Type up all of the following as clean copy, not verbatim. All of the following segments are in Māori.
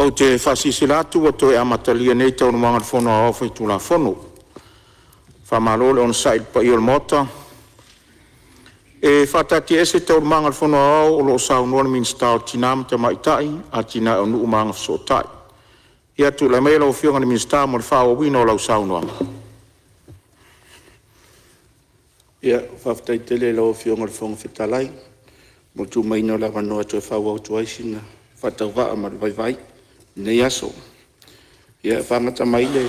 O te whasisilatu o toi amatalia nei tau na mga whono a ofai tu la whono. Whamalole on sail pa i o mota. E whatati ese tau na mga whono a o lo sau nuana min stau tinam te maitai a tina o nuu mga whasotai. Ia tu la mea lau whionga ni min stau mo le whao wino lau sau nuana. Ia whaftai tele lau whionga le whonga whetalai. Mo tu maino la wanoa tu e whao au tu aisina. Whatau waa ma le vai vai. Nei aso. Ia whangata maile.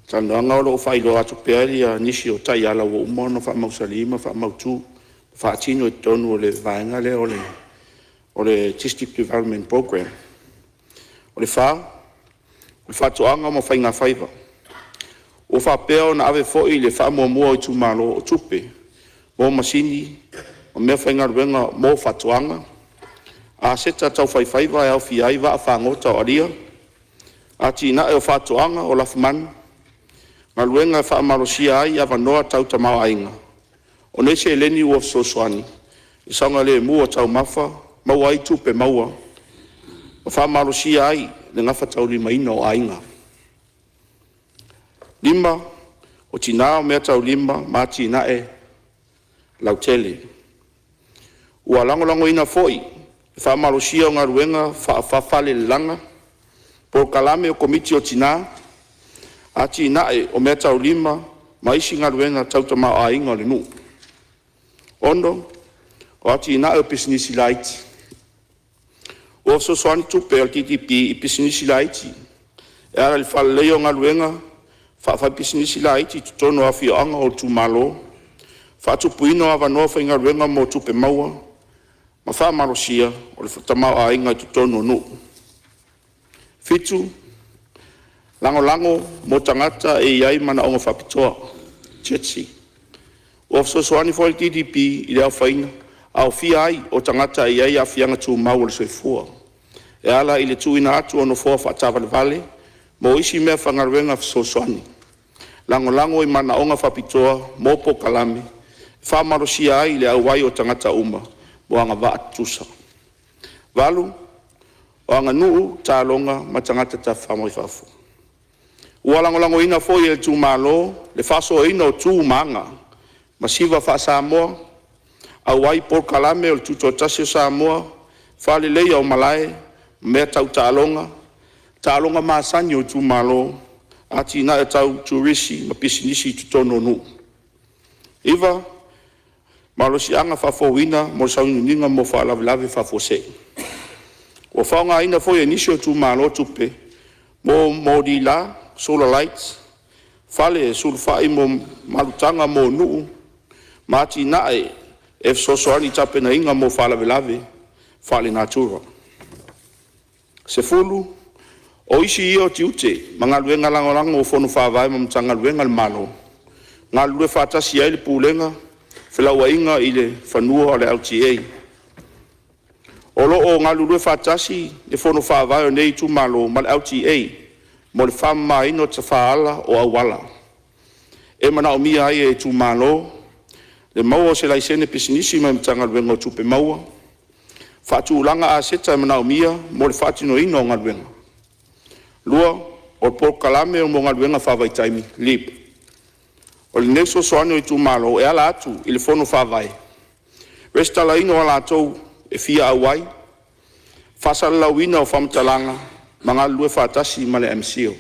Tano anga o whailo atu peari a nisi o tai ala o umono wha mausalima, wha mautu, wha tino e tonu o le vaenga le o le District Development Program. O le wha anga mo whainga whaiva. O wha peo na ave foi le wha mua mua o tu malo o tupe. Mo masini, o mea whainga ruenga mo wha a seta tau whaiwhaiva e au whiaiva a whangota o aria. A tina e o whātoanga o lafumanu. Ngā luenga e whaamarosia ai a wanoa tau tamau ainga. O nese e leni ua sosoani. I saunga le mua tau mafa, maua ai tupe maua. O whaamarosia ai le ngafa tau lima ina o ainga. Lima, o tina o mea tau lima, ma tina e lautele. Ua lango ina foi. Whaamarosia o ngā ruenga, whaafale langa, po kalame o komiti o tina, a tina e o mea tau lima, maisi ngā ruenga tautama a inga le nu. Ondo, o a tina e o pisinisi laiti. O sosoani tupe o TTP i pisinisi laiti, e ara li whale leo ngā ruenga, whaafai pisinisi laiti, tutono a fio anga o tu malo, whaatupuino a wanoa whai ngā ruenga mo tupe maua, ma whaamarosia o le whatamau a inga tu tono nu. Fitu, lango mo tangata e iai mana o ngā whapitoa, Chetsi. O sosoani fo le TDP i leo whaina, au fia ai o tangata e iai a fianga tu mau o le soifua. E ala i le tuina atu o no fua whaatawa le vale, mo isi mea whangaruenga sosoani. Lango i mana o ngā whapitoa, mo po kalame, whaamarosia ai le au wai o tangata uma, o anga wa atusa. Walu, o anga nuu tālonga matangata ta whamoi whafu. Ua lango ina foi e tu malo, le whaso ina o tu manga, masiva wha Samoa, au wai por kalame o tuto tasio Samoa, whale leia o malae, mea tau tālonga maasani o tu malo, ati na e tau turisi, ma pisinisi tutono nu. Iwa, malosi anga whafowina mo sauninga mo whaalavelave whafose. O whaonga ina foi e nisio tu malo tupe, mo di la, solar lights, whale e sulfai mo malutanga mo nuu, mati nae e sosoani tapena inga mo whaalavelave, whale natura. Se fulu, o isi i o ti ute, ma ngā luenga langolango o whonu whawai ma mtanga luenga le malo. Ngā lue whatasi ai le pūlenga, whilaua inga i le whanua o le LTA. O loo ngā lulue whatasi le whono whawai o nei tu malo ma le LTA mo le whamma ino ta whaala o awala. E mana o mia ai e tu malo, le maua se laisene pisinisi mai mtanga luenga o tupe maua. Whatu ulanga a seta e mana o mia mo le whatino ino o ngā luenga. Lua, o le por kalame o mo ngā luenga whawai taimi, lip. O le neso soano i tu malo e ala atu i le whono whawai. Restala ino ala atou e fia awai. Whasala lauina o whamtalanga mga lue whatasi ma le MCO.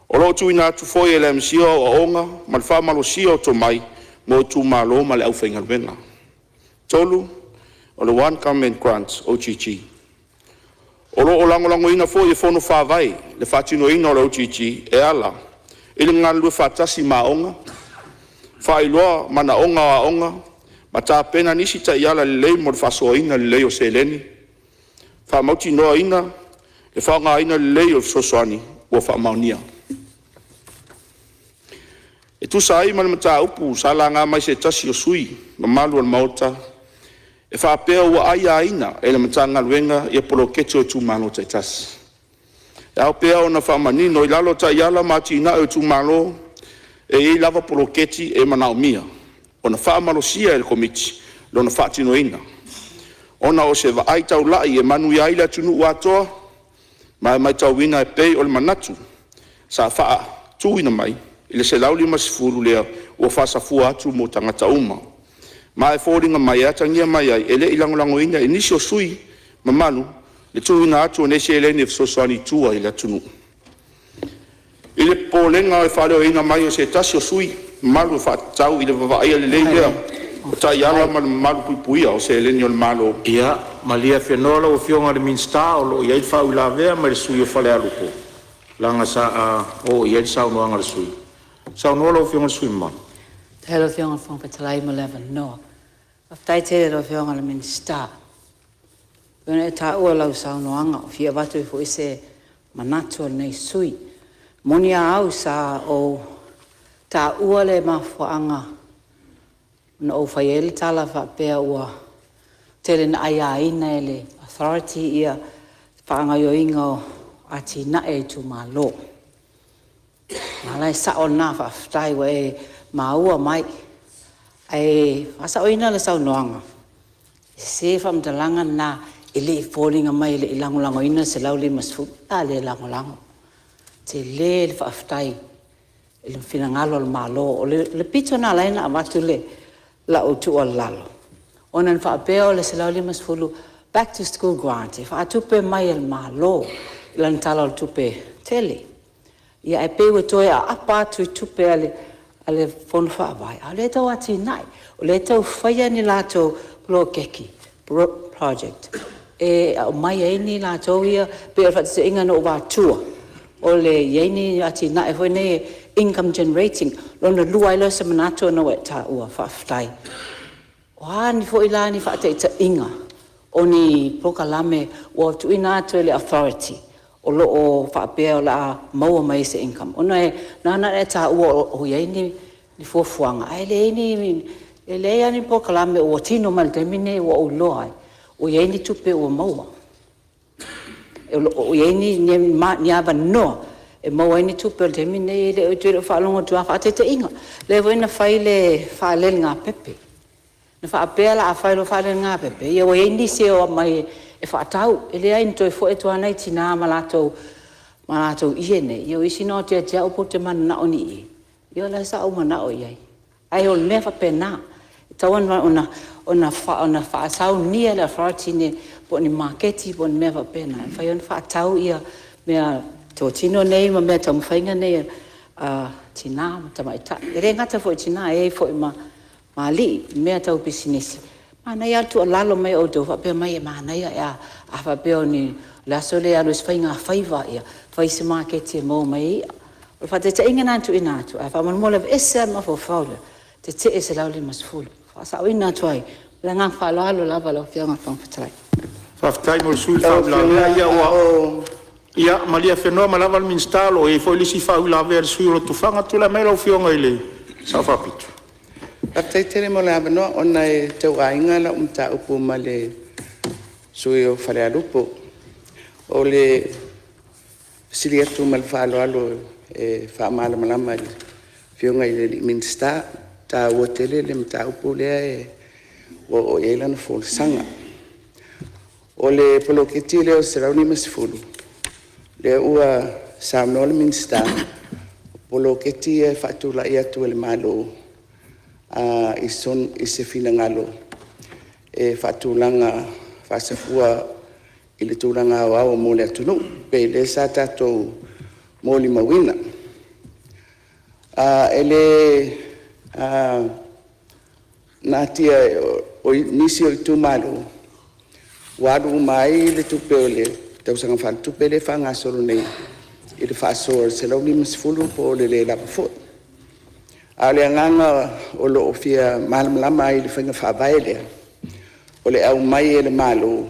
O lo tu ina atu foi e le MCO o onga ma le whamalo sio to mai mo tu malo ma le au whainga luenga. Tolu, o le One Comment Grants, OGG. O lo o lango ina foi e whono whawai le whatino ina o le OGG e ala. Ili ngā lue whatasi ma onga, whailoa mana onga a onga, ma tā pena nisi ta iala le lei mo le whasoa ina le lei o se leni. Whamauti noa ina, le whaonga ina le lei o sosoani, ua whamaunia. E tusa ai ma le mata upu, sa la ngā mai se tasi o sui, ma malu al maota, e whapea ua ai a ina, e le mata ngā luenga, i a polo kete o tu mano tai tasi. E au pea o na whamanino i lalo ta iala mati ina e tu malo e i lava poloketi e manao mia. O na whamalosia e le komiti, lo na whatino ina. Ona o se wa aitau lai e manu i aila tunu ua toa, mai tauina e pei o le manatu sa faa tuina mai i le selau 50 lea ua faasafua atu mo tagata uma ma e fōringa mai atangia mai ai ele i langolangoina e nisi o sui mamalu le tuina atu o nesi e leni e fesoasoani tua i le atunuu i le polenga e whareoina mai o se tasi o sui malu e whaatau i le vavaia le leilea o tai ala ma le malu puipuia o se leni o le malo Ia, malia whenua o fionga le minsta o lo iai whau la vea ma le sui o whale alupo. Langa sa o iai sau noanga le sui. Sau noa lo fionga le sui ma. Te helo fionga whong patalai ma lewa noa. Aftai te lo fionga le minsta. Pena e ta ua lau sau noanga o fia watu i fu ise manatu nei sui. Moni a au sa o ta ua le mafuanga na o whaiele tala whapea ua tele na aia ina ele authority ia whaanga yo inga o ati na e tu malo. Malai sa o na whaftai wa e maua mai e wasa o ina le sau noanga. Se whamtalanga na ele fōringa mai le ilangolango ina se lau le masfu a le langolango. Te le whaftai ele whinangalo le malo o le pito na laina a watu le la o tu o lalo. Onan whaapea o le se lau le masfulu back to school grant. E whaatupe mai el malo ilan tala o tupe tele. Ia e pewa toi a apa atu i tupe ale whonu whaavai. A le tau ati nai. O le tau whaia ni lato plo keki project. E o mai e ni lato ia pe o whaatise inga no wātua. O le yeini ati nai hoi ne income generating. Lona lua ilo se manato no e ta ua whaaftai. Wa ni fo ila ni whaate ita inga. O ni prokalame o tu ina atu le authority. O lo o whaapea o la maua mai se income. Ona e nana e ta ua o yeini ni fuafuanga. Ai le yeini e le ani prokalame o tino maltemine o loai. O yeini tupe o maua. O yeini ni aba noa. E maua ini tupe o temine le o tuere whaalongo tua whaate ita inga. Le voina whai le whaalele ngā pepe. Na whaapea la a whaelo whaele ngā pepe. Ia o yeini se o mai e whaatau. E le aini toi fo e toa nei tina malatou iene. Ia o isi no te atia upo te mana na oni i. Ia la sa o mana o iai. Ai o le mea whapena. E tawan ona whaasau nia le authority ne po ni marketi po ni mea whapena. E whai on whaatau ia mea tō tino nei ma mea tamu whainga nei tina ma tamaita. E re ngata fo i tina e fo i ma li mea tau pisinesi. Mana ia tu lalo mai o tō whapea mai e mana ia e a whapea ni laso le alu whainga whaiva ia. Whai se marketi e mō mai ia. O whate te inga nātu ina atu. A whaman mola ese ma fo whaule. Te te e se lau le masfulu. Whasa o ina atu ai. La ngā whaalo alo lava lau whianga whangwhatarai. Whaftai mo le sui whau la vea ia ua. Ia malia whenua malawa le minstalo e fo ilisi whau la vea le sui o tu whanga tula mai lau whionga ile. Sa whapitu. Aftai tere mo le abanoa ona e tau ainga la umta upu ma le sui o whare alupo. O le sili atu ma le whaalo alo e whaamala malama le whionga i le minsta ta ua tele le mta upu lea e o eilana fōle sanga. O le poloketi leo se rauni masifulu. Le ua samno le minsta poloketi e whaatula i atu le malo i se fina ngalo e whaatulanga whaasafua i le tūranga o au mo le atunu pe le sa tātou mo li mawina. Nā tia o nisi o i tū malo waru mai le tupe o le tausanga whāna tupe le whanga soro nei i le whaasoa se lau ni masifulu po le lapa fo. A le anganga o lo o fia malamalama i le whainga whaavae lea. O le au mai e le malo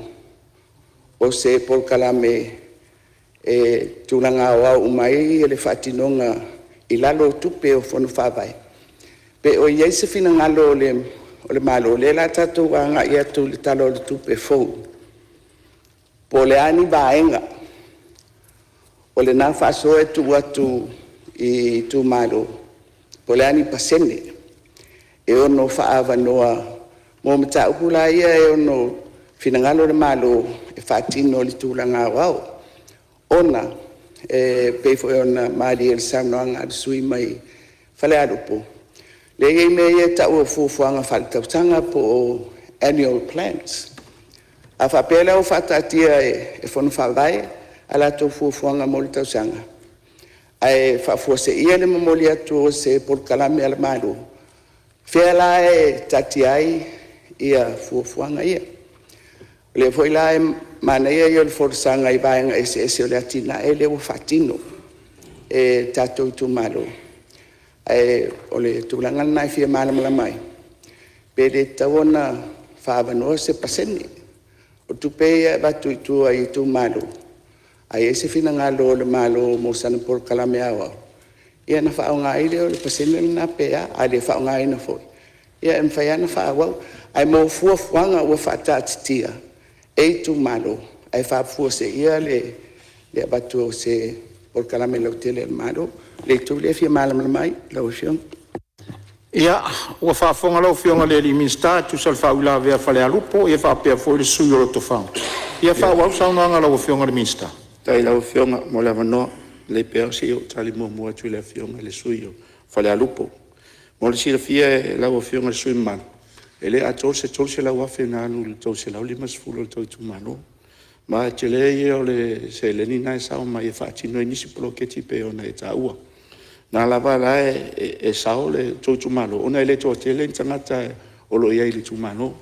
o se polkalame e tūlanga o au mai e le whaatinonga i lalo tupe o whanu whaavae. Pe o iei se fina ngalo o le malo le la tātou anga i atu le talo o le tupe fou. Po le ani baenga o le nā whaasoa e tu atu i tu malo. Po le ani pasene e ono whaava noa mo mata upula ia e ono fina ngalo le malo e whaatino li tūlanga wau. ona pe fo ona mali el samnoanga al sui mai fale alupo le ye me ye ta o fuanga falta tanga po annual plans a fa pela o fata tia e fon fa vai ala to fuanga molta sanga ai fa forse ia le memoria to se por kalame al malu fela e tatiai ia fuanga ia le foi la mana ia yo forsanga i vaenga ese le atina ele o fatino e tato tu malo ole tu langa na fi mala mala mai pede tawona fa vano se paseni o tu pe ba tu ai tu malo ai ese fina ngalo le malo mo san por kalame awa ia na fa nga ile o paseni na pe ale fa nga ina foi ia em fa na fa wa ai mo fu fanga o fatatia e tu malo ai fa forse ia le batu se por kalame lo tele malo le tu le fi mal mai lo fion Ia, ua whaafonga lau whionga le li minsta, tu sal whaula vea whale alupo, ia whaapea fo le sui o to whang. Ia whaawau saunoanga lau whionga le minsta. Tai lau whionga mo le wanoa, le pea si o tali mua tu le whionga le sui o whale alupo. Mo le sira fia lau whionga le sui man. Ele a tolse lau afe na anu le tolse lau limas fulo le tau mano. Ma te le ia o le se le nina e sao mai e whaatino e nisi polo ke tipe o na e ta ua. Nā lava la e sao le tō malo. Ona ele tō te le tangata o lo ia ili tūmano.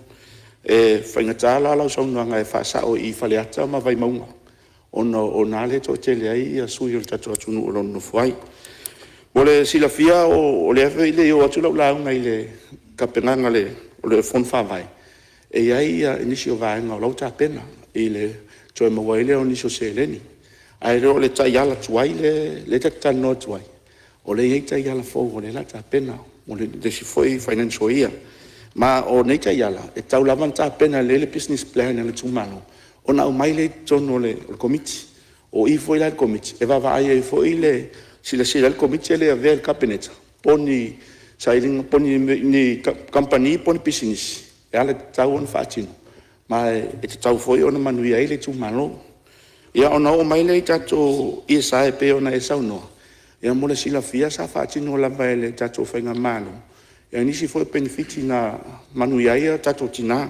E whaingata la lau saunuanga e whaasao i whaleata ma vai maunga. O nā le tō te le ai a sui o le tatu atunu o lono fuai. O le silafia o le awhi le o atu lau launga i le kapenganga le o le fon whawai. E iai a inisi o vaenga o lau tā pena i le tō e maua ile o niso se leni. Ai reo le tai ala tuai le tatano tuai. O le eita iala fo o le lata pena o le desi foi financial ia ma o neita iala e tau lavan ta pena le business plan le tumano ona o mai le tono le committee o i foi la committee e va ai foi le sila le committee le ave el cabinet poni sailing poni ni company poni business e ale tau on fatino ma e tau foi ona manuia ile tumano ia ona o mai le tato i sai pe ona e sauno ia mo le silafia sa faatino lava e le tatou faiga malo ia nisi foi benefiti na manuia ia tatou tinā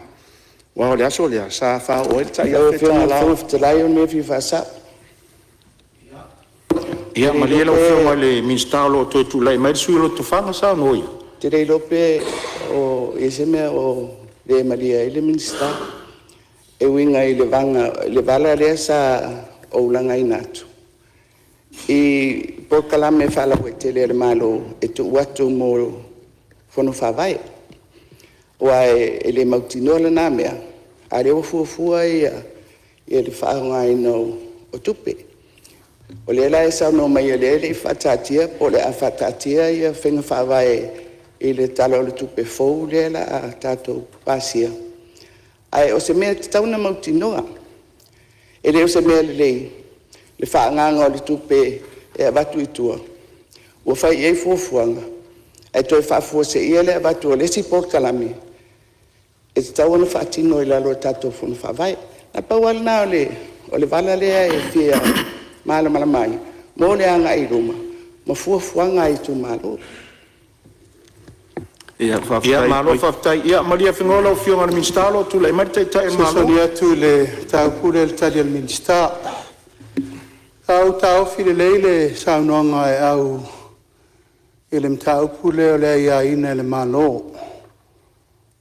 ua o le aso lea sa faoe le taiafetala Ia malia lau whionga le minsta o lo tō tūlai mai sui o lo tōwhanga sa no ia. te rei lope o eseme o le malia ile minsta e winga i le vanga le vala lea sa o ulanga i natu i por kalame fala ko tele malo e tu watu mo fono favai wa ele mautino le namea ale o fu ia ele fa ngai no o tupe o le la esa no mai le fatatia o le afatatia ia fenga favai ele talo le tupe fo le la tato pasia ai o se me tauna mautino ele o se me le whaanganga o le tupe e abatu i tua. Ua whai ei fuafuanga. E toi whaafua se ia le abatu o lesi Port Kalami. E te tau ana whaatino i lalo tato funa whawai. Na pauala na o le vala lea e fia maala malamai. Mo le anga i ruma. Ma fuafuanga i tu malo. Ia malo whaftai. Ia malia whingola o whionga le minsta lo tūlai mai tai malo. Sosoni atu le tau pule le tali al minsta. Tau file leile saunoanga e au ele mtau pule o le ia ina le malo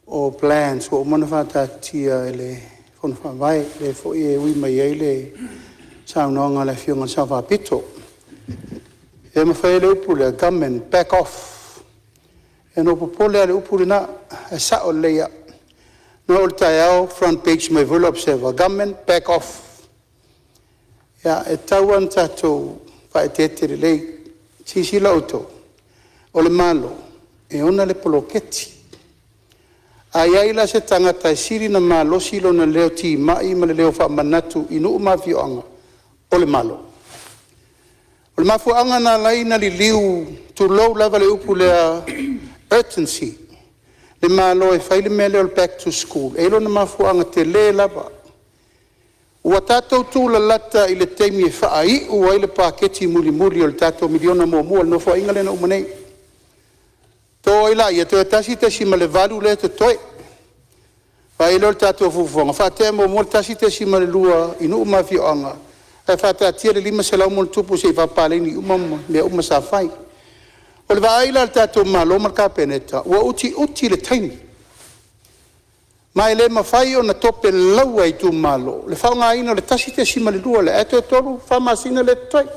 o plans o manafata tia ele fonfa vai le fo e wi mai ele saunoanga le fiunga sawa pito e mawhaele upule government back off e no popole ale upule na e sa o leia no o tai au front page mai vula observer government back off ya e tauan tatou whaetete le lei sisi lauto o le malo e ona le poloketi ai ai la se tangata e siri na malo silo na leo ti mai ma le leo whaamanatu inu umawhioanga o le malo o le mafuanga na lai na li liu tu lau lava le upu lea urgency le malo e whaile mele o back to school e lo na mafuanga te le lava ua tatou tulalata i le taimi e faaiʻu ai le paketi mulimuli o le tatou miliona muamua le nofoaiga lena uma nei to ai la ia toe tasi ma le valu le totoe faai leo le tatou fuafuaga faatea muamua le tasi ma le lua i nuu mafioaga e faataatia le 5 selau mo le tupu seʻi faapaleini i uma mea uma sa fai o le vaai la le tatou malo ma le kapeneta ua uti le taimi ma e lē mafai ona tope lau ai tumalo le faaogāina o le tasi ma le lua le e tolu faamasina le totoe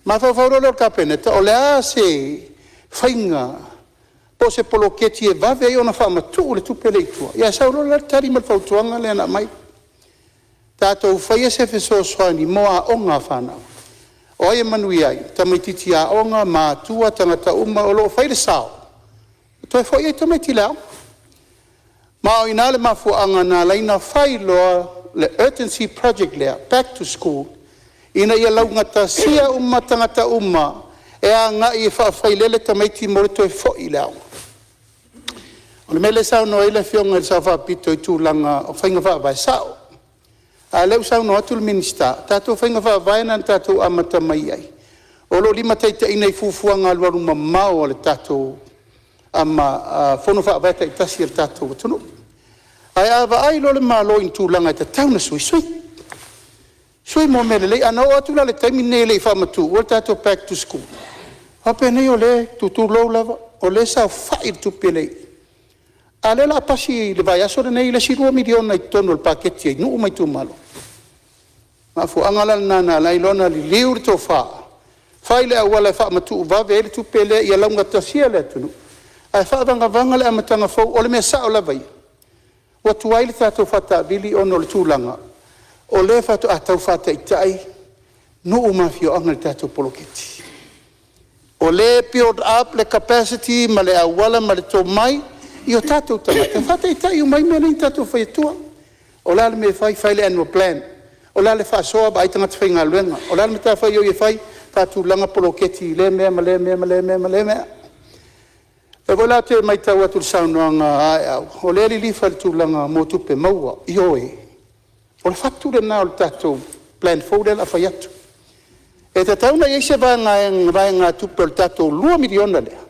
ma faufau le kapeneta o le a se faiga po se poloketi e vave ai ona faamatuu le tupe le itua ia saulo le tali ma le fautuaga le ana mai tatou faia se fesoasoani mo aʻoga fanau o ai e manui ai tamaitiiti aʻoga matua tagata uma o loo fai le sao toe foʻi ai tamaiti le ao ma o ina le mafuaaga na laina fai loa le urgency project lea back to school ina ia laugatasia uma tagata uma e agaʻi e faafailele tamaiti mo le toe foʻi le aoga o le mele saunoa ai le fioga i le sa faapito i tulaga o faiga faavaesao a leu saunoa atu le minista tatou faiga faavae na le tatou amata mai ai o loo 5 taʻitaʻina i fuafuaga alualu mamao o le tatou ama fono faavae taʻitasi e le tatou atunuu ae avaai lo le malo i tulaga e tatau na suisui sui mo mele lei ana o atu la le taimi nei lei faamatuu o le tatou back to school apenei o le tutulou lava o le saufaʻi le tupe lei a le laapasi le vaeaso lenei le 2 miliona i tonu o le paketi ai nuu mai tumalo maafuaaga la lanana lai lona liliu le tofā fai le auala e faamatuu vave ai le tupe lea ia laugatasia le atunuu ae faavagavaga le amataga fou o le mea saʻo lava ia ua tuai le tatou faataavili ona o le tulaga o lē faatoʻatau faataʻitaʻi nuu mafioaga le tatou poloketi o lē build up le capacity ma le auala ma le tomai i o tatou tagata faataʻitaʻi umai mea nei tatou faiatua o la le me fai le annual plan o la le faasoa vaai tagata faigaluega o la le matafai o ia fai faatulaga poloketi le mea ma le mea ma le mea ma le mea e voi la te mai tau atu le saunoaga ae au o le alilifa le tulaga mo tupe maua i oe o le fatu lenā o le tatou plan fou le laafai atu e tatauna iai se vaega tupe o le tatou 2 miliona lea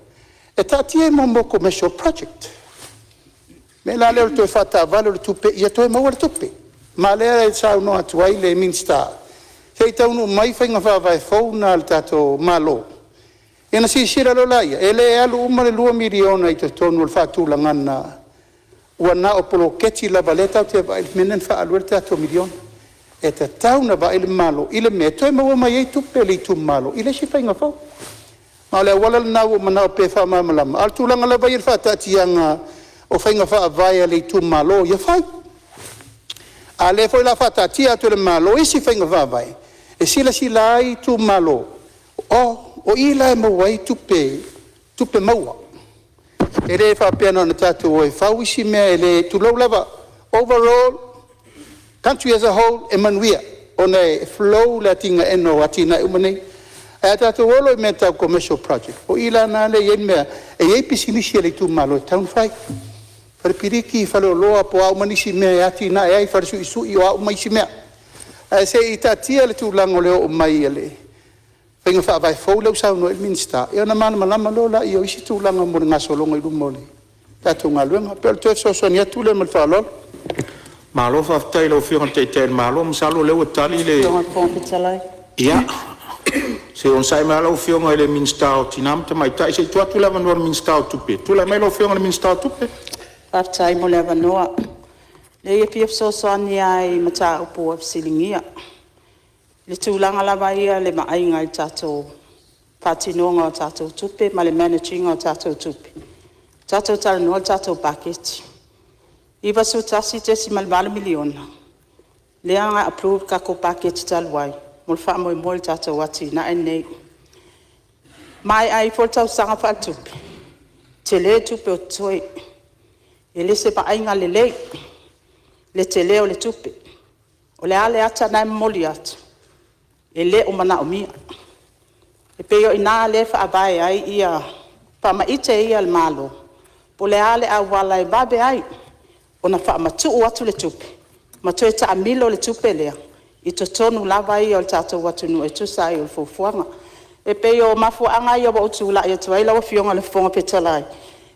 e taatia e momo commercial project me la lea o le toe faataavale o le tupe ia toe maua le tupe ma lea e saunoa atu ai le minista sei taunuu mai faiga faavae fou na le tatou malo ina sisira lo laia e le alu uma le 2 miliona i te tonu o le faatulagana ua na o poloketi lava le tau te vaai le mena na faalua le tatou miliona e tatau na vaai le malo i le mea toe maua mai ai tupe le itumalo i le si faiga fou ma o le auala lanā ua manao pe faamamalama a le tulaga lava ia le faataatiaga o faiga faavae a le itumalo ia fai a le foi la faataatia atu le malo isi faiga faavae e silasila ai tumalo o ila e mauai tupe maua e le faapeana ona tatou e fau isi mea e le tulou lava overall country as a whole e manuia ona e flow le atiga eno atina e uma nei e tatou olo i mea tau commercial project o ila na le iai mea e iai pisilisi e le itumalo e tauna fai falepiriki faleoloa po au manisi mea e atina e ai falesuʻisuʻi o au maisi mea e se i tatia le tulaga o le oo mai e le faiga faavae fou leu saunoa i le minista e ona malamalama lo laʻi o isi tulaga mo le gasologa i luma o le tatou galuega pe o le toe fesoasoani atu le ma le faalolo malo faafetai lau fioga taʻitaʻi le malo masalo leu atali le ia se on sai mai lau fioga i le minista o tinama tamaitaʻi se itu atu le avanoa le minista o tupe tula mai lau fioga le minista o tupe faafetai mo le avanoa le ia pia fesoasoani ai ma taupu e fesiligia le tulaga lava ia le maaiga i tatou faatinoga o tatou tupe ma le managinga o tatou tupe tatou talanoa le tatou paketi iva sutasi tesi ma le 4 miliona lea ga approve kako paketi talu ai mo le faamoemoe le tatou atinaʻe nei mai ai fo le tausaga faatupe te lē tupe o toe e le se maaiga lelei le te lē o le tupe o le a le ata nae momoli atu e le o manaʻomia e pei o inā le faavae ai ia faamaʻite ia le malo po le a le auala e vave ai ona faamatuu atu le tupe Ma toe ta amilo le tupe lea. I to tonu lava i o le tatou watunu e tusa i o le fuafuanga. E pe o mafuanga i o ba utula i o tuai lawa fionga le fonga petalai.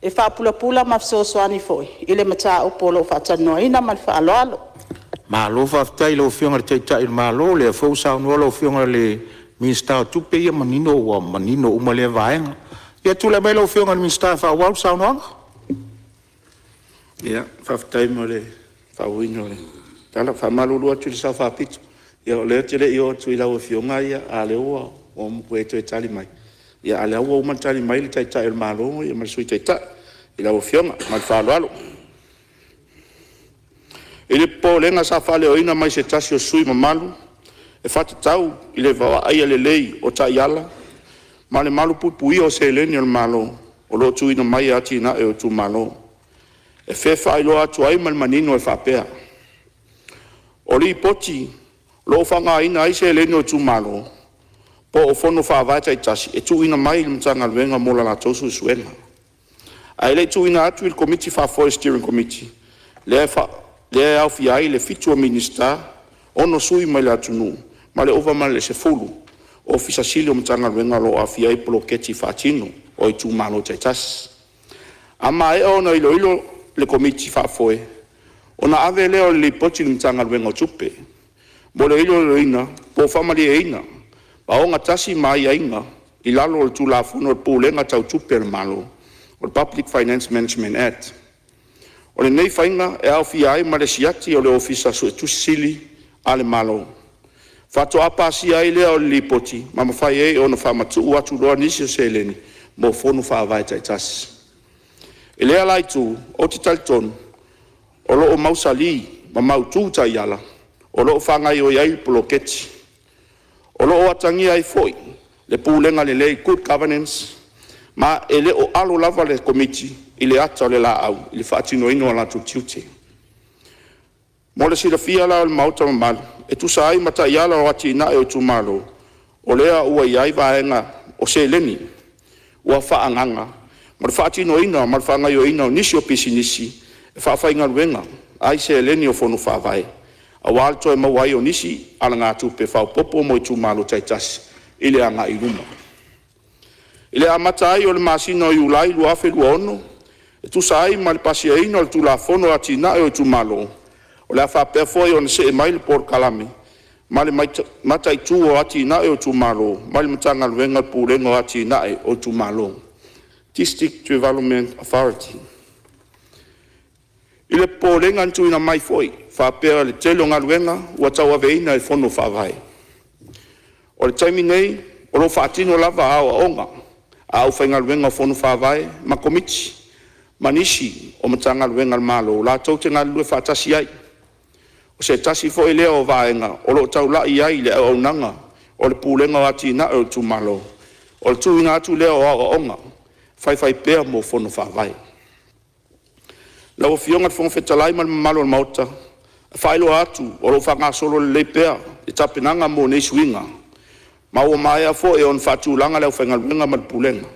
E wha pula ma soani foi. I le mata upolo o whatanoa ina ma le wha alo. Malo whaftai lo whionga le teita il malo le fau sao noa lo whionga le minsta tupe ia manino uma le vaenga. Ia tula mai lo whionga le minsta whawau sao noa? Ia, whaftai mo le whawino le. Tala, whamalulu atu le sao whapitu. Ia o leo tele i o tui lau whionga ia a le ua o mkwe to e tali mai. Ia a le ua uma tali mai le teita il malo ia marsui teita i lau whionga ma le whaaloalo. I le po lenga sa whale o ina mai se tasi o sui mamalu, e whata tau i le wawa aia le lei o tai ala, ma le malu pupui o se leni o le malo, o lo tu ina mai ati na e o tu malo. E whewha i lo atu ai mal manino e whapea. O li poti, lo whanga ina ai se leni o tu malo, po o whono whaavaita i tasi, e tu ina mai i le mtanga luenga mola la tosu suenga. Ai le tu ina atu i le committee whafoi steering committee, le au fi ai le fitu minister ono sui mai la tunu ma le ova mai le se fulu o fisa sili o mtanga luenga lo a fi ai ploketi fatino o i tu malo taitas ama e ona ilo le komiti fa foi ona ave leo le poti mtanga luenga o tupe mo le ilo ina po famali e ina pa onga tasi mai ainga i lalo tu la funo po lenga tau tupe le malo o Public Finance Management Act. O le nei whainga e au fi ai ma le siati o le ofisa su e tusili a le malo. Fato apasi ai lea o le lipoti, ma mawhai e o na whamatu atu roa nisi o se leni, mo fonu whaavai taitasi. E lea lai tu, o ti talitonu, o lo o mausali, ma mautu tai ala, o lo o whangai o iai poloketi, o lo o atangi ai foi, le pūlenga le lei good governance, ma ele o alo lava le komiti, i le ata o le la au, i le whaatino ino ala tu tiute. Mo le sila fia la o le mauta mamalu, e tu sa ai mata i ala o ati ina e o tu malo, o lea ua i ai vaenga o se leni, ua whaanganga, ma le whaatino ino, ma le whaangai o ino, nisi o pisi nisi, e whaafai luenga, ai se leni o whonu whaavai, a walto e mawai o nisi, ala ngā tupe whao popo mo i tu malo taitasi, i le anga i ruma. I le amata ai o le masino i ulai luafe luono, e tu sai ma le pasia ino le tu la fono ati na e o tu malo. O le afa perfoi o ne se e mai le por kalami. Ma le mata i tu o ati na e o tu malo. Ma le matanga luenga le purengo ati na e o tu malo. District Development Authority. I le polenga ntu ina mai foi. Fa pera le telo nga luenga ua tau aveina e fono fa vai. O le taimi nei, o lo faatino lava au a onga. A au whainga luenga fono fa vai, ma komiti. Manisi o matanga luenga malo, la tau te ngā lue whaatasi ai. O se tasi fo e leo o vaenga, o lo tau lai ai le au nanga, o le pūlenga o ati na o tu malo. O le tu ina atu leo o onga, whai pēr mo fono whawai. Lau fionga te whonga whetalai man malo o mauta, whailo atu, o lo whanga solo le le pēr, e tapenanga mo nei suinga. Ma o mai a fo e on whatu langa leo whainga luenga man pūlenga.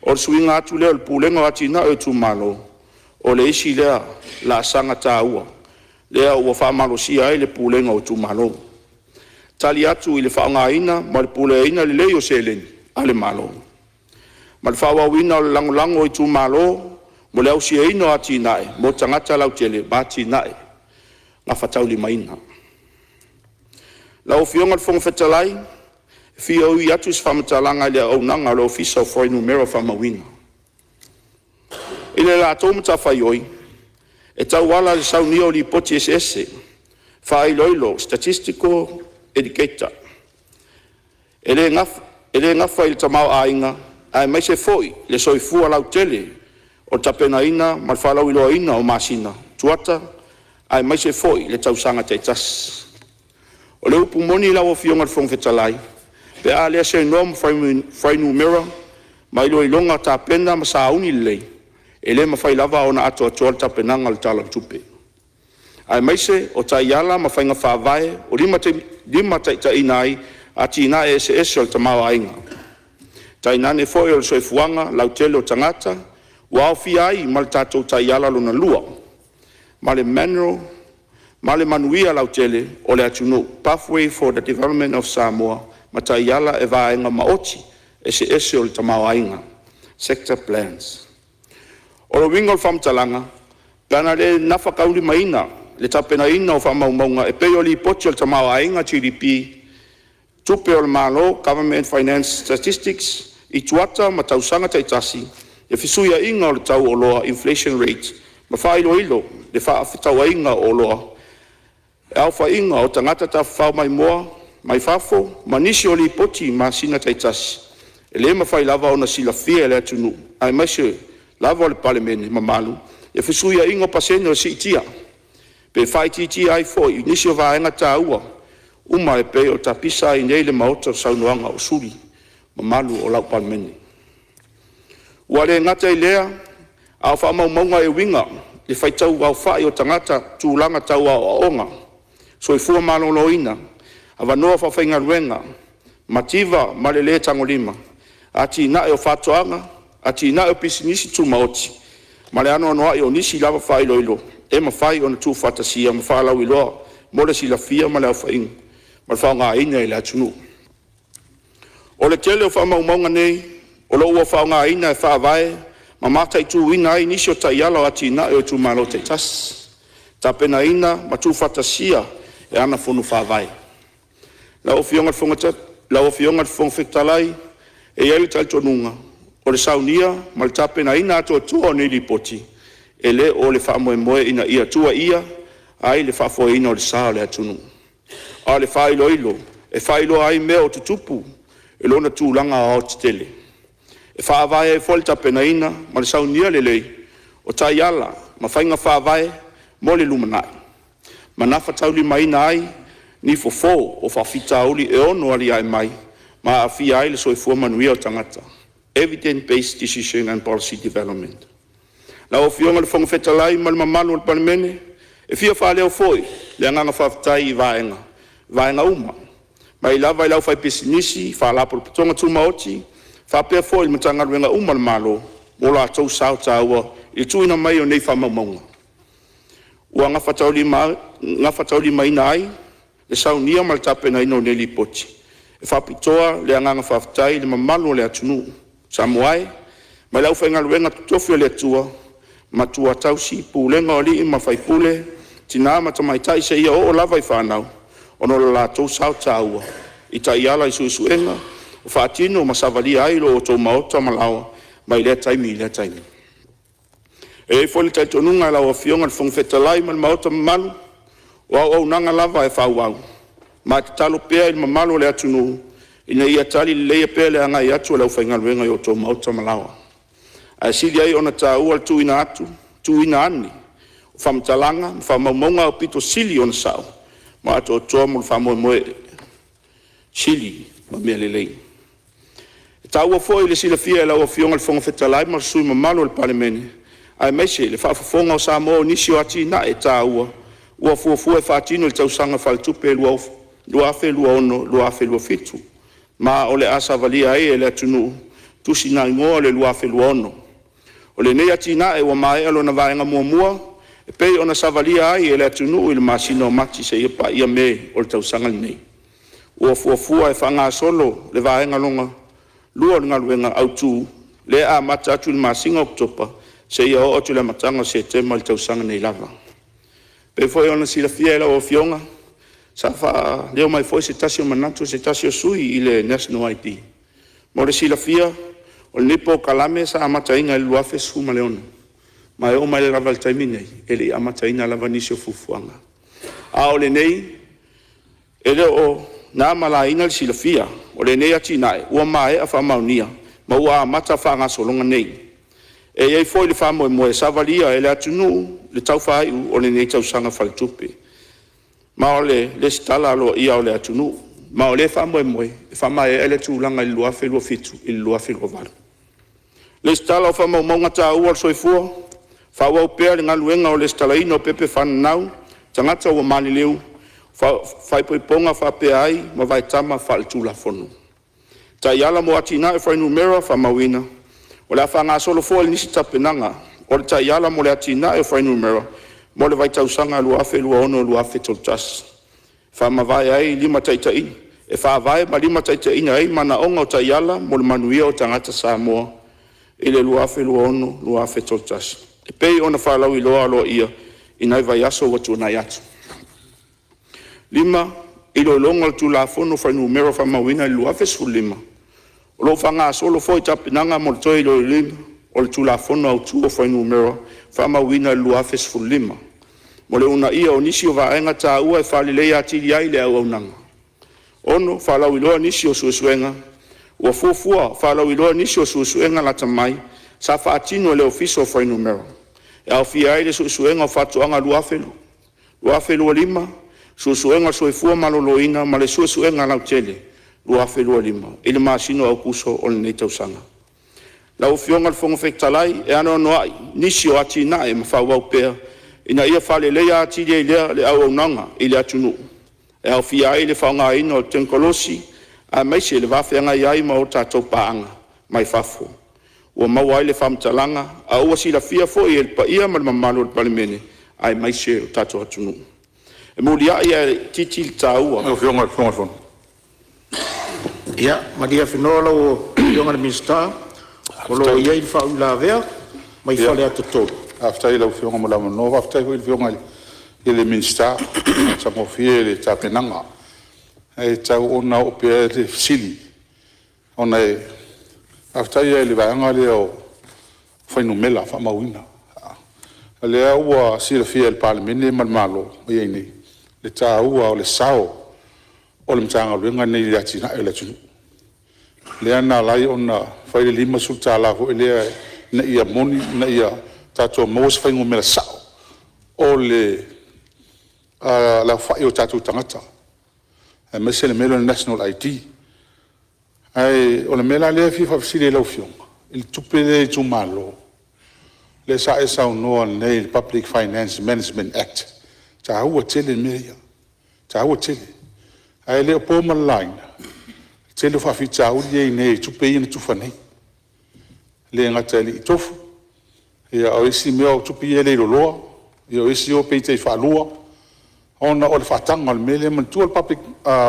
O suinga atu leo le pūlenga ati na o tu malo, o le isi lea la sanga tā ua, lea ua whaamalo si ai le pūlenga o tu malo. Tali atu i le whaonga ina, ma le pūle ina le leo se leni, a le malo. Ma le whaawawina o le langolango i tu malo, mo le au si eino ati nae, mo tangata lau tele, ma ati nae, nga whatau li maina. Lau fionga le whonga whetalai, fia ui atu si whamatalanga lea au nanga lo fisa o whai numero whamawina. Ile la tōmata whai oi, e tau wala le sau nio li poti SS, whai loilo, statistical educator. Ele ngawha ili tamau ainga, ai mai se foi, le soifua lau tele, o tapena ina, mal whalau iloa ina o masina, tuata, ai mai se foi, le tausanga teitas. O le upu moni lau o fionga le whongwhetalai, pe a lea se noam whai numera, mai lo ilonga ta pena ma sa uni lei, e le ma whai lava o na ato atoa ta penanga le tala tupe. Ai maise o ta iala ma whainga whaavae, o lima ta inai, ati ina e se ese o ta mawa ainga. Ta inane foi o le soifuanga, lau tele o tangata, wa au fi ai ma le tatou ta iala lo na lua. Ma le Ma le manuia Lautele o le atunu Pathway for the Development of Samoa ma taiala e vaenga maoti e se o le tamauainga sector plans. O lo wingo whamtalanga gana le nafakauri maina le tapena ina o whamaumaunga e peo li poti o le tamauainga GDP tupe o le malo Government Finance Statistics i tuata ma tausanga taitasi e fisuia inga o le tau o loa inflation rate ma whailo ilo le whaafitaua inga o loa e au inga o tangata ta whao mai moa mai fafo ma nisi o li poti ma sina taitasi e le ma whai lava o na sila fia le atunu ai maise lava o le palemene ma malu e fisuia inga o pasene o si itia pe whai titi ai foi nisi o vaenga ta ua uma e pe o tapisa i nei le maota saunoanga o suri ma malu o lau palemene ua le ngata i lea au wha maunga e winga le whai tau au whai o tangata tūlanga tau au aonga so i fua maloloina awa noa whawhainga ruenga mativa malele tangolima ati na e o whatoanga ati na e o pisinisi tu maoti male ano anoa i o nisi lava whai loilo e ma whai o na tu whatasia ma whalau iloa mole si la fia male au whainga ma whao ngā ina i le atunu o le tele o whamaumaunga nei o lo ua whao ngā ina e whaavae ma matai tu ina ai nisi o taiala ati na e o tu malo te tas tapena ina ma tu whatasia e ana whonu whaavae la o fionga fonga whektalai e iei tal tonunga o le saunia ma le tapena ina ato tua o nili poti e le o le whaamoe moe ina ia tua ia ai le whaafoe ina o le saa le atunu a le whailo ilo e whailo ai mea o tutupu e lona tūlanga o titele e whaavae e fol tapena ina ma le saunia le lei o tai ala ma whainga whaavae mo le lumanai ma nafa tauli mai na ai ni fofo o whawhita uli e ono ali ai mai ma a fia ai le soifua manuia o tangata evidence-based decision and policy development la o fionga le whonga whetalai ma le mamanu o le palemene e fia whaleo foi le anganga whawhitai i vaenga uma ma i lava i lau whai pesinisi whalapo le pitonga tu maoti whapea foi le matanga ruenga uma le malo mo la tau sao taua i tuina mai o nei whamaumaunga ua ngawhatauli mai na ai le saunia ma le tapena ina o neli poti e whapitoa le anganga whawhitai le mamalu o le atunu Samoae ma lau whaingaluenga tutofi o le atua ma tua tausi pūlenga o li ma whaipule tina ma tamaitai se ia o lava i whanau ono la tau sao taua i tai ala i suisuenga o whaatino ma savalia ailo o tau maota malawa ma i lea taimi e foli tai tonunga lau a fionga le whongwhetalai ma le maota mamalu o au nanga lava e whauau ma te talo pea i mamalu le atunu ina ia tali le leia pea le anga i atu lau whaingaluenga i o tau maota malawa a sili ai ona tāua le tuina atu tuina ani o whamtalanga whamaumaunga o pito sili ona sao ma ato o toa mo le whamoe sili ma mea lelei e tāua foi le sila fia e lau a fionga le whongwhetalai ma le sui mamalu le palemene ai meise le whaafafonga o Samoa o nisi o ati na e tāua ua fuafua e whaatino le tausanga whaltupe lua afe lua ono lua afe lua fitu ma o le asa valia e le atunu tusi na ingoa le lua afe lua ono o le nei ati na e ua mae alo na vaenga muamua e pei ona savalia ai e le atunu i le masina o mati se ia pa ia me o le tausanga nei ua fuafua e whanga solo le vaenga longa lua le ngaluenga autu le a mata atu le masinga oktopa se ia o tu le matanga se te mal tausanga nei lava pe foi ona sila fiela o fionga sa fa leo mai foi se tasio manatu se tasio sui i le national ID mo le sila fia o le nipo kalame sa amatainga le luafe suma leona mai o mai le raval taimine ele amataina lava nisio fufuanga a o le nei ele o na malaina le sila fia o le nei ati nai ua mai a fa maunia ma ua mata fa nga solonga nei e ei foi le famo mo savalia ele atunu le tau fai o le nei tau sanga faltupe ma ole le stala lo ia ole atunu ma ole famo mo fama ele tu langa le lua fe lo fitu il lua fe lo val le stala famo mo ngata o soifua fa wa pe le ngaluenga o le stala ino pepe fan nau tangata o mali leu fa ponga fa pe ai ma vai tama faltu la fonu ta yala mo atina e fa numero fa mawina o la fanga solo fo nisi tapenanga o le tai ala mo le atina e whai numero mo le vaitausaga luafe luaono luafe tolutasi faamavae ai 5 taʻitaʻiga e faavae ma 5 taʻitaʻiga ai manaʻoga o taiala mo le manuia o tagata Samoa i le luafe luaono luafe tolutasi e pei ona faalau iloa aloa ia ina i vai aso ua tuanai atu 5 i loiloga o le tulafono fainumero faamauina i le luafe 15 o loo faagasolo foi tapinaga mo le toe i loilima o le tulafono autu o fainumero faamauina i le luafe 15 mo le una ia o nisi o vaenga tāua e whalelei atili ai le auaunaga ono whalau iloa nisi o suesuenga ua fuafua whalau iloa nisi o suesuenga lata mai sa whaatino le ofiso o whainumero e au fia ai le suesuenga o whatuanga luafe lua 5 suesuenga soifua maloloina ma le suesuenga lautele luafe lua 5 i le masino au kuso o le nei tausanga lau fionga le fonga whektalai e ano noai nisi o atina e mawhauau pea ina ia whalelei atili ai lea le auaunaga i le atunuu e au fia ai le whaongaina o tenkolosi a maise le wawhianga ai ma o tātou pāanga mai whafo ua mau ai le whamtalaga a ua silafia foʻi e le paia ma le mamalo le palemene ai maise o tātou atunuu e muliaʻi e titi le tāua Ia, maria whenua lau o Ionga le Minsta, o lo iei le whau la vea, mai whale atu tōru. After ila fionga mo la no after ila fionga ile minsta sa mo fie le tapenanga e tau ona o pe le sili ona after ile vanga le o foi no mela fa mauina le au sila fie el parlamento mal malo e ni le tau o le sao o le mtanga luenga nei le atina ele tu le ana lai ona foi le 5 sulta la fo ele na ia moni na ia tato mos faingo mela sao o le la fai o tato tangata e mese le melo national ID ai o le mela le fi fa sile lo fiong il tupele tu malo le sa esa no nei Public Finance Management Act ta ua tele meia ta ua tele ai le po line tele fa fi ta u nei tupele tu fa nei le ngata le tofu ia o isi mea o tupi e leiro loa, ia o isi o peitei whaalua, ona o le whatanga o le mele mantua le Public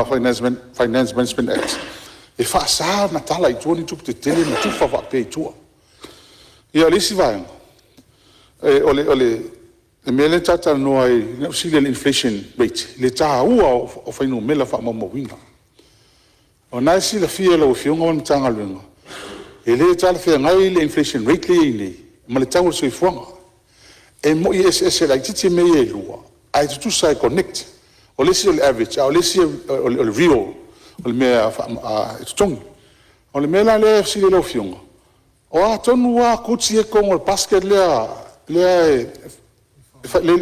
Finance Management Act. E whaasa na tala i tuani tupi te tele na tufa whapei tua. Ia o le isi vaenga, o le mele tata noa i ne usile le inflation rate, le taha ua o whainu mela whamamawina. O na isi la fia la o fionga o mtanga luenga, e le tala fia ngai le inflation rate le nei, ma le tau se fuanga e mo ISS la titi me e lua ai tu sai connect o le sil average o le sil o le real o le me a tong o le me la le si le fiunga o a tonu wa kutsi e con o basket le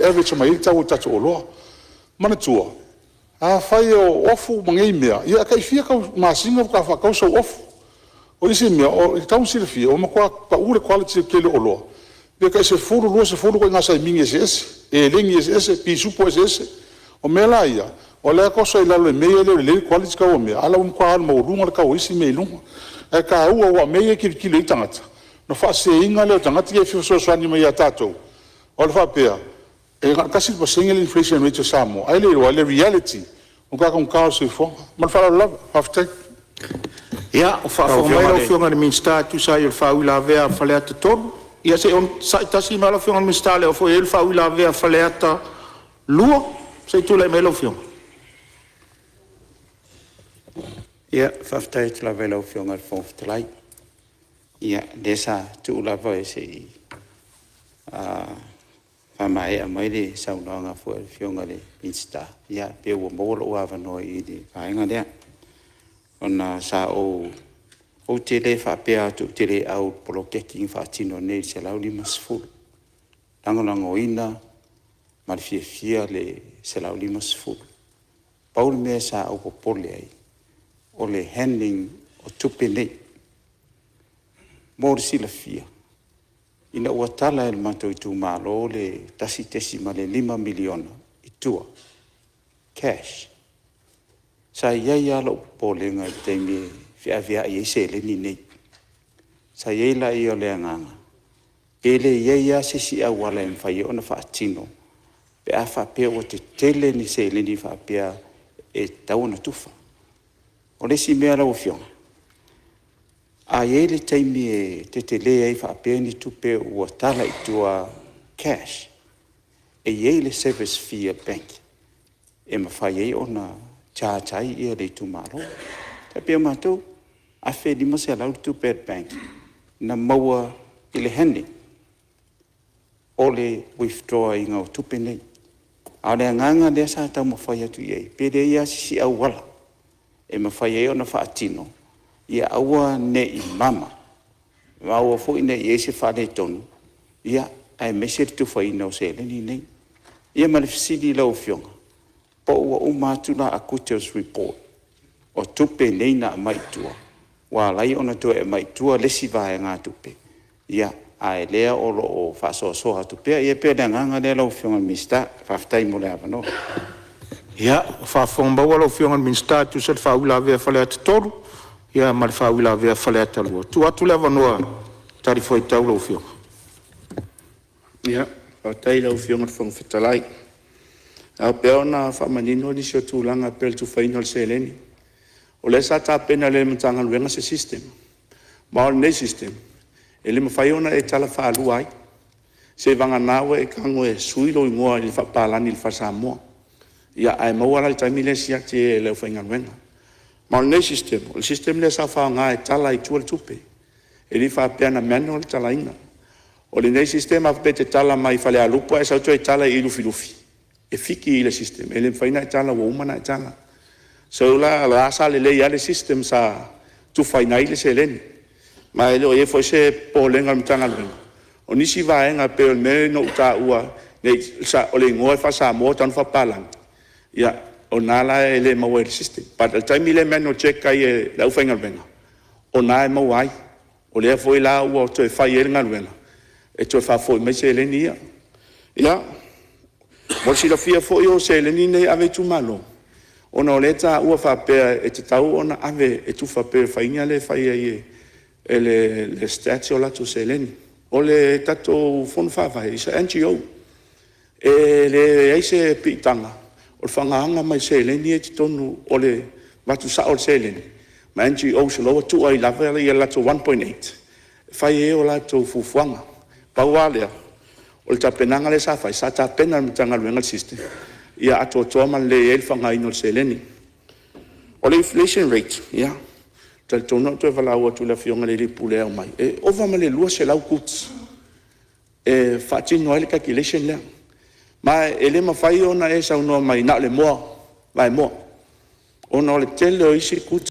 average mai tau tatu o lo mana tua a fai o ofu mangai mea ia kai fia ka masinga ka fa ka so ofu o isi mea, o tau silafia, o makua pa ule quality ke le oloa. Beka se furu lua se furu ko ngasa mingi SS, e lengi SS, pi supo SS, o mea la ia, o lea kosa i lalo e mea le quality ka o mea, ala kwa alma o runga ka o isi mea lunga, e ka ua mea kilo i tangata. No fa se inga leo tangata ke fio soani mai a tātou. O le fa pea, e kasi pa single inflation rate o Samoa, ai le reality, o kaka un kao se fonga, man fa la lava, half take. Ia, o whaafongmaira o whionga ni Minsta, tu sai o whau la vea whale ata tonu. Ia se on tasi mala o whionga ni Minsta leo fo el whau la vea whale ata lua, se tu lai melo whionga. Ia, whaftai tu la vela o whionga le whongwhitalai. Ia, desa tu la vai se i whamae a maile saunaanga fo el whionga le Minsta. Ia, pe ua mawala ua awanoi i di whaenga lea. Ona sa o tele whapea atu tele au polo keking whaatino nei se lau 5. Langolango ina, marifia le se lau 5. Paul mea sa au popole ai, o le handling o tupe nei. Mori sila fia. Ina ua tala el mato i tu malo le tasi tesi ma le 5 miliona i tua. Cash. Sa iai ala upolenga i teimi whiawhia i se le ni nei. Sa iai la i o le anganga. E le iai a sisi au ala e mwhai ona whaatino. pe a whapea o te tele ni se le ni whapea e tau na tufa. O le si mea lau fionga. A ye le taimi e te tele e whapea ni tupe ua tala i tua cash. E ye le service fee a bank. E mawhai e ona chai ia le tu maro. Te pia mātou, a whē lima se alau tupe bank. Na maua i le hene. O le withdraw i ngau tupe nei. A le nganga lea sa tau mawhai atu iei. Pere ia sisi au wala. E mawhai e ona whaatino. Ia aua ne i mama. Aua fo i ne i ese whare tonu. Ia ai mese tu whai nau se le ni nei. Ia malefisidi lau fionga. Po ua umatuna a Kutel's report. O tupe nei na maitua. Wa lai ona tua e maitua lesi vae ngā tupe. Ia ai lea olo o whasoa soha tupea. Ia pia le nganga lea lau fionga mista. Whaftai mo lea wano. Ia, whawhongbaua lau fionga minsta tu set whaula vea whalea te toru. Ia, mare whaula vea whalea te lua. Tu atu lea wanoa tari foi tau lau fionga. Ia, whautai lau fionga te whangwhetalai. Au pea ona whamanino ni sio tūlanga pel tu whainol se eleni. O le sa tā pena le matanga luenga se system. Maol nei system. E le mawhai ona e tala whaalua ai. Se vanga nawe e kango e suilo i ngoa i whapalani i whasamoa. Ia ai maua rai taimi le siak te e leo whainga luenga. Maol nei system. O le system le sa whaanga e tala i tua le tupe. E li whapea na manual tala inga. O le nei system a te tala mai whale a lupa e sa utua e tala i lufi lufi. E fiki i le system. E le whaina e tala wa umana e tala. So la asa le le ya le system sa tu whaina i le se leni. Ma e leo e fo se po lenga mtanga luenga. O nisi vaenga pe o me no uta ua ne sa o le ngoe whasa mo tan whapalang. Ia o nala e le maua le system. But al taimi le meno check kai e lau whainga luenga. O na e mauai. O le foi la ua o to e whai e lenga luenga. E to e wha foi me se leni ia. Ia. Mo si la fia foi o se leni nei ave tu malo. Ona o le ta ua whapea e te tau ona ave e tu whapea whainga le whai e le statio la tu se leni. O le tato fonu whawhai, isa NGO. E le eise pitanga. O le whangaanga mai se leni e te tonu o le watu sa o le se leni. Ma NGO se loa tu ai lava i la to 1.8. Whai e o la to fufuanga. Paualea. O le tapenanga le sa whai, sa tapena le tanga luenga system. Ia ato toa man le el whangaino le se leni. O le inflation rate, ia. Tal tono to vala o tu la fionga le pule au mai. E ova male lua se lau kuts. E fati no ele calculation le. Ma ele ma fai ona e sa no mai na le mo. Vai mo. Ona le tele o isi kuts.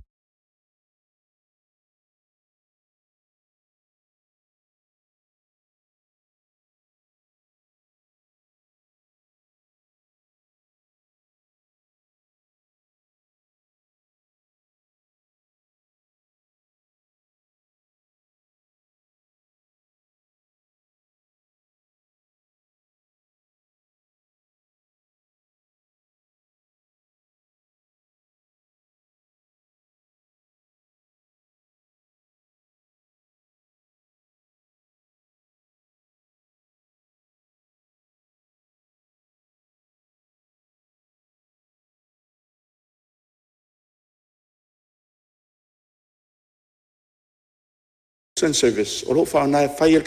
Service. O lo fa na fai el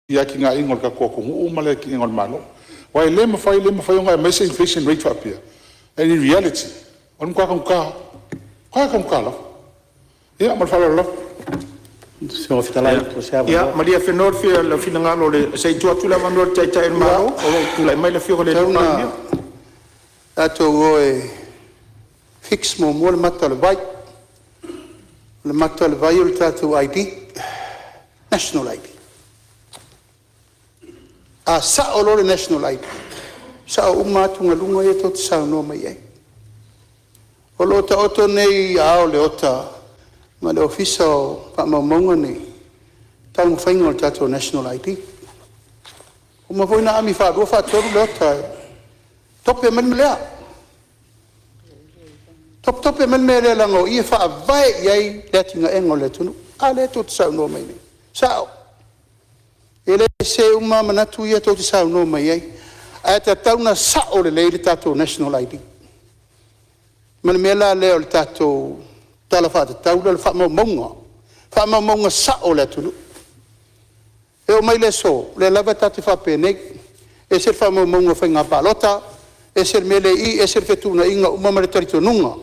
ia ki ngā ingol ka kua kungu umale ki ingol malo. Wai le mawhai o ngai mese inflation rate whapia. And in reality, on kwa kamka la. Ia, malwhala la. So fitalai ko se Ia, Maria Fenor fia la fina ngalo le sei tu atu la manor tai tai maro o tu la mai la fio le na ato oe fix mo le mata le vai. Le mata le vai o tatu ID. National ID. A sa o le national ID. Sa o matunga lunga e tot sa no mai e. O lo ta oto nei a o le ota ma le official pa mamonga ni tau whaingo tato national ID. O ma voina ami wha rua wha toru le ota tope man melea tope man mele lango ia fa vai yai letinga engo le tunu ale tot sa no mai sao ele se uma manatu ia tot sa no mai ai ata tauna sa o le tato national ID man mela le o tato tala fa taula fa mo monga sa o le tunu e o mai le so le lava tati fa pene e se fa mo monga fa nga palota e se mele I e se fetuna inga uma mare tarito nunga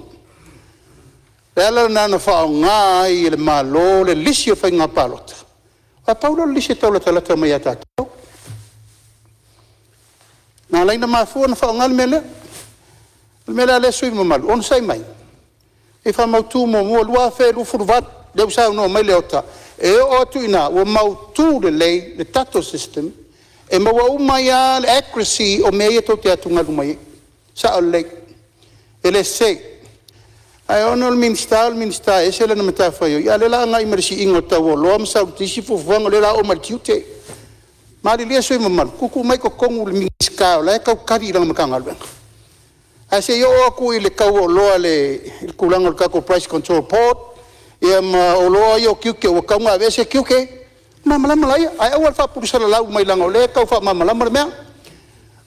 ela na fa nga I le malo le lisio fa nga palota a paulo lisio tala tala mai ata na laina ma fu na fa nga mele le sui mo mal on sai mai e fa mau tu mo lua fe lu furvat le sa no mai le ota e o tu ina o mau tu le tato system e ma wa mai accuracy o me to te atunga mai sa o le ele se ai onol minister e se le na mata fa yo ya le la ngai mersi ingo ta wo lo sa tisi fu vang le la o mal tiute ma le sui mo mal kuku mai ko kongu le miska la ka kari lang makanga le ase yo aku ile kau loa le kulango ka ko price control board e ma o loa yo kiuke o kau ma vese kiuke mama malai ai awal fa pusa la mai lango le kau fa mama me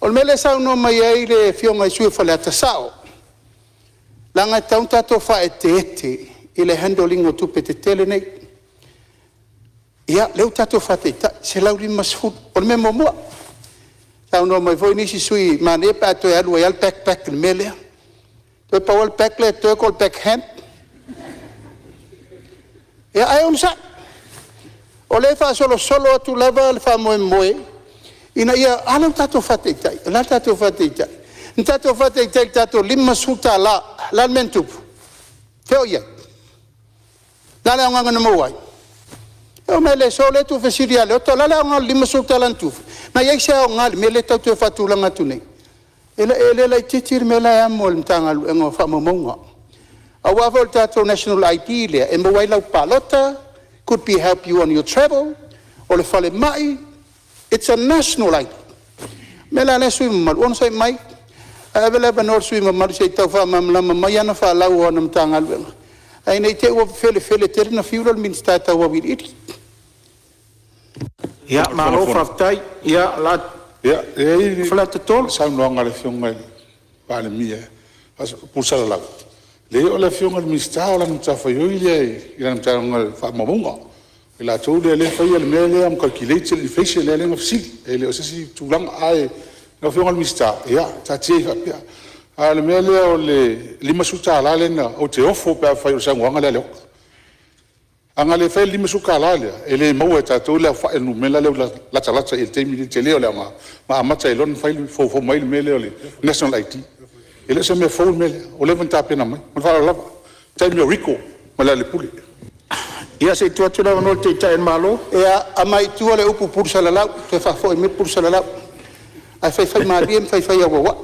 o mele sa no mai ai le fionga su fa le tasao langa taunta to fa etete ile handling o tupe te tele nei ia le tato fa te se lauri masfut o me mo tau no mai foi nisi sui mane pa to ya loyal backpack mele to power pack le to call back hand ya ai on sa o le fa solo tu level fa mo ina ia ala tato fatita la tato fatita ntato fatita tato lima suta la mentu feo ya dala nganga no mai o mele sole tu fesiria le to la ngal lima suta lan tu na ia se ngal mele to tu fatula ngatune ele la titir mela ya mol mtanga ngo fa momonga awa volta to national ID le e mo waila palota could be help you on your travel or le fale mai it's a national ID mela le sui mal on sai mai avela banor sui mal sai to fa mamla mai ana fa la o na mtanga ai nei te o fele terna fiul minister ta wa wi it ya malo faftai ya la ya e flat tol sa no ngale fionga vale mia as pusala la le o la fionga minister o la mta fa yo ile ila mta ngal fa mamunga ila to le fa ile mele am calculate le facial le ngaf si ele o si tu lang ai no fionga minister ya ta ti fa pia al mele o le lima suta la le na o te ofo pa fa yo sa nganga le anga le fa lima suka la le ele mo e ta to le fa no mela le la tala il te mi te le le ma ma ta lon fa fo mai mele le national IT ele se me fo mele o le vanta pena mai ma fa la ta mi rico ma le puli ia se tu la no te ta en malo ia amai tu le upu pursa la te fa fo mi pursa la ai fa ma bien fa ya wa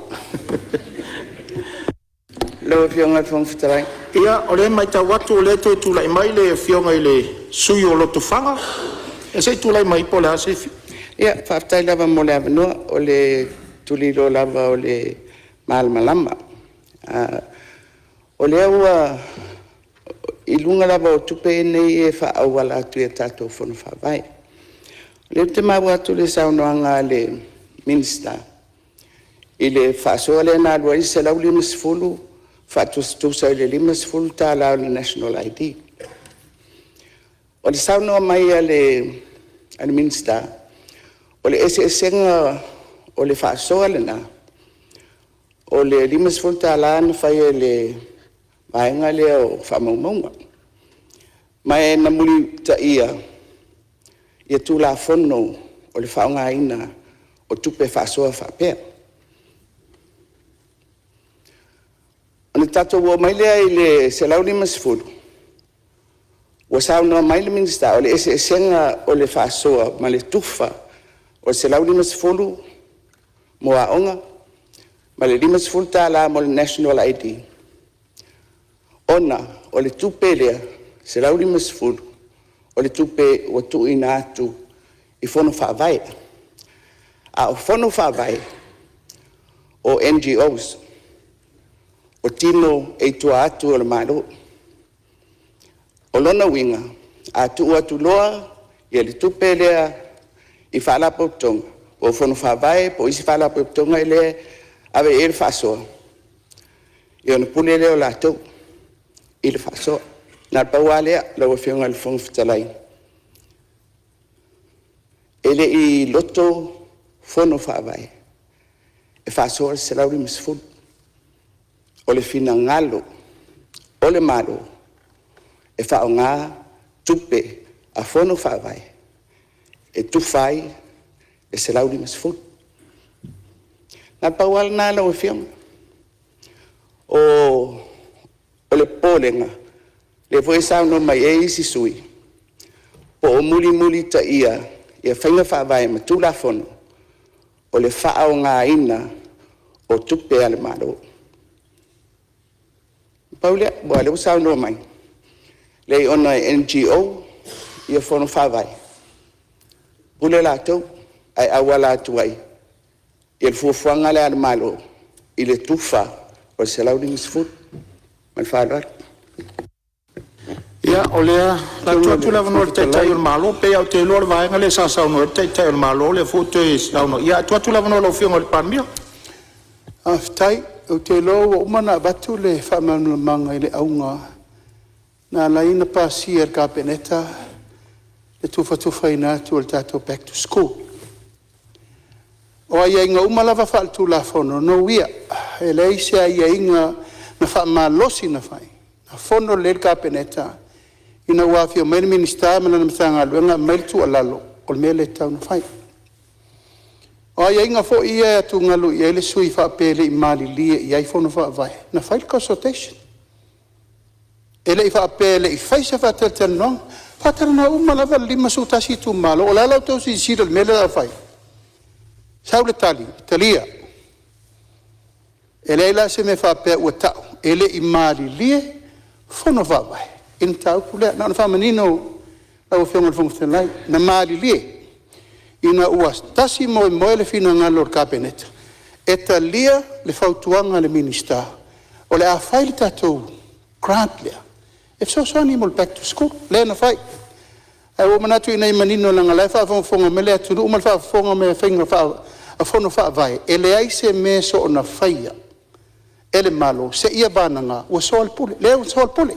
lo fionga fong fitrai ia o le mai ta watu le to tu lai mai le fionga ile sui o lo tofanga e se tu lai mai pola se ia fa tai lava mo le no o le tuli lo lava o le malama o le ua ilunga lava o tupe nei e fa awala tu e tato fono fa vai le te mawa tu le sa no anga le minister ile fa so le na lo se la uli misfulu fatus tu sa le limas full ta la national ID o le sa no mai ale minister o le senga o le fa so le na o le limas full ta la na fa le vaenga le o fa monga mai na muli ta ia tu la fono o le fa nga ina o tupe fa so fa pe Ani tato wo mai le se launi masfulu. Wo sa no mai le minister o le senga o le fa soa ma le tufa o se launi masfulu mo a onga ma le masfulu ta la mo le national ID. Ona o le tupe le se launi masfulu o le tupe o tu inatu I fono fa vai. A o fono fa vai o NGOs, o tino e tua atu o le malo. O lona winga, atu loa, ia le tupe lea i whala pautonga. O whanu whawai, po isi whala pautonga i lea awe e le whasoa. I ona pule leo latou i le whasoa. Nā paua lea, lau a whiunga le whunga whitalai. Ele i loto whanu whawai. E whasoa se lauri misfun. O le fina ngalo, o le malo, e whao ngā tupe a whanu whawai. E tufai, e se lauri misfun. Nā pauala nā lau e whiunga. O le pōlenga, le voe sauno mai e isi sui. Po o muli ta ia whainga whawai ma tūla whono. O le whaao ngā ina o tupe ale maro. Paulea, boa le sauno mai. Le ona NGO, ia whono whawai. Pule lātou, ai awa lātou ai. I le fuafuanga le ale malo, i le tufa, o se lauri misfut, mai whārar. Ia, o lea, la tuatu lava no le teitai o le malo, pe au te loa le vaenga le sasau no le teitai o le malo, le futu e sauno. Ia, tuatu lava no le whiunga le pāmia. Aftai, o te loa o umana batu le whamanu manga i le aunga. Nā laina pāsi ar kāpeneta, le tufa ina tu o le tātou back to school. O ai inga umalawa whaaltu la whono, no ia, e lei se ai inga na whaamalosi na whai. Na whono le kāpeneta, ina wawhia maile minista mana na mtanga luenga maile tu alalo, o le mele tau na whai. O ai inga fo ia atu ngalu, ia ele sui whaapele i mali lia, ia i whono whaavai. Na whai consultation. Ele i whaapele i whaisa whaateltel nong, whaatara na umalawa lima sutasi tu malo, o lalau tau si sira le mele da whai. Saule tali, talia. Ele la se me whaapea ua tau, ele i mali lia, whono whaavai. In tau pulea, na whamanino, au whionga le whungwhenai, na mali lia. Ina ua tasi moe le fina ngalo o kāpeneta. E talia le whautuanga le minista. O le a whai le tātou grant lea. E fsosoni mo le back to school, lea na whai. Ai o manatu ina i manino langa lai whaafonga me lea tunu, umal whaafonga me whainga a whono whaavai. E le aise me so o na whaia. Ele malo, se ia bananga, ua soal pule, lea ua soal pule.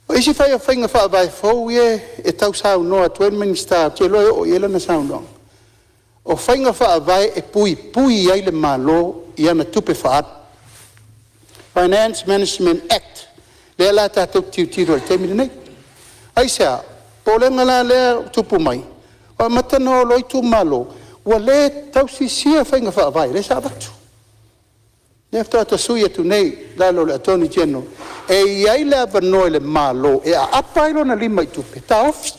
O isi whai a whainga whaavai fau e tau sao noa, tuen minista, te loe o iela na sao noa. O whainga whaavai e pui ai le malo i ana tupe whaat. Finance Management Act, lea la tātou tiutiro le temiri nei. Ai sea, pōlenga la lea tupu mai. O matano loi tu malo, ua le tau sisia whainga whaavai, le sa batu. Nef tata sui atu nei, lalo le attorney general, e iai le avanoe le malo, e a apailo na lima i tupe, ta office.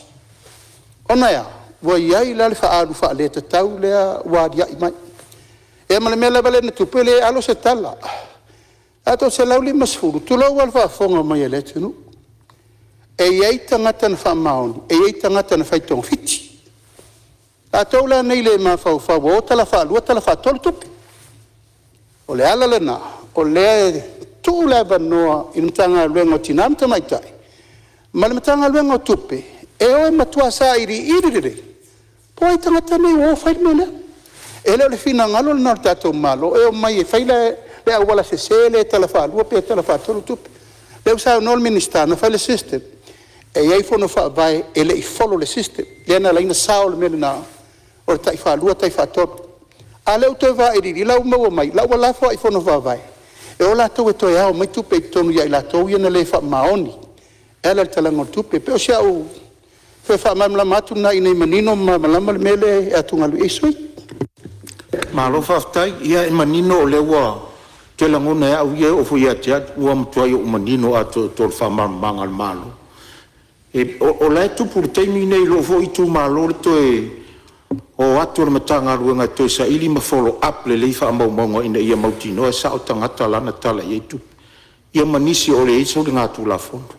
Ona ea, ua iai la le whaaru whaale te tau lea wadia i mai. E male mea lewa le na tupe le alo se tala. Ato se lau lima sfuru, tu lau al whaafonga mai e le tunu. E iai tangata na whaamaoni, e iai tangata na whaitong fiti. Ato la nei le ma whau o tala whaalua tala whaatolu tupe. O le ala lena, o le tu le vanoa i mtanga luenga o tinam tamaitai. Ma le mtanga luenga o tupe, e oe matua sa iri. Po ai tangata nei o whai mele. E leo le fina ngalo le nal tatou malo, e o mai e whai le awala se le tala whaalua pe tala whaatolu tupe. Leo sa nol minista na whai le system. E iei fono whaavai, e le i follow le system. Le ana laina sao le mele na, o le tai whaalua tai whaatolu. A leo toi wa iri, lau maua mai, lau wa lafo ai fono wawai. E o la tau e toi ao, mai tupe i tonu ia i la tau ia na le wha maoni. E la talango tupe, pe o sia au, fe wha mamla matu na ina i manino ma malama le mele e atungalu e sui. Malo whaftai, ia i manino o lewa, te langona e au ia o fui atiat, ua mtuai o manino a tol wha manga al malo. E o lai tupu le teimi nei lo fo i tu malo le toi, o atu le matanga ruenga toi sa ili ma follow up le leifa mau maunga ina ia mautino e sa o tangata lana tala i eitu. Ia manisi o le eiso le ngātu la fondo.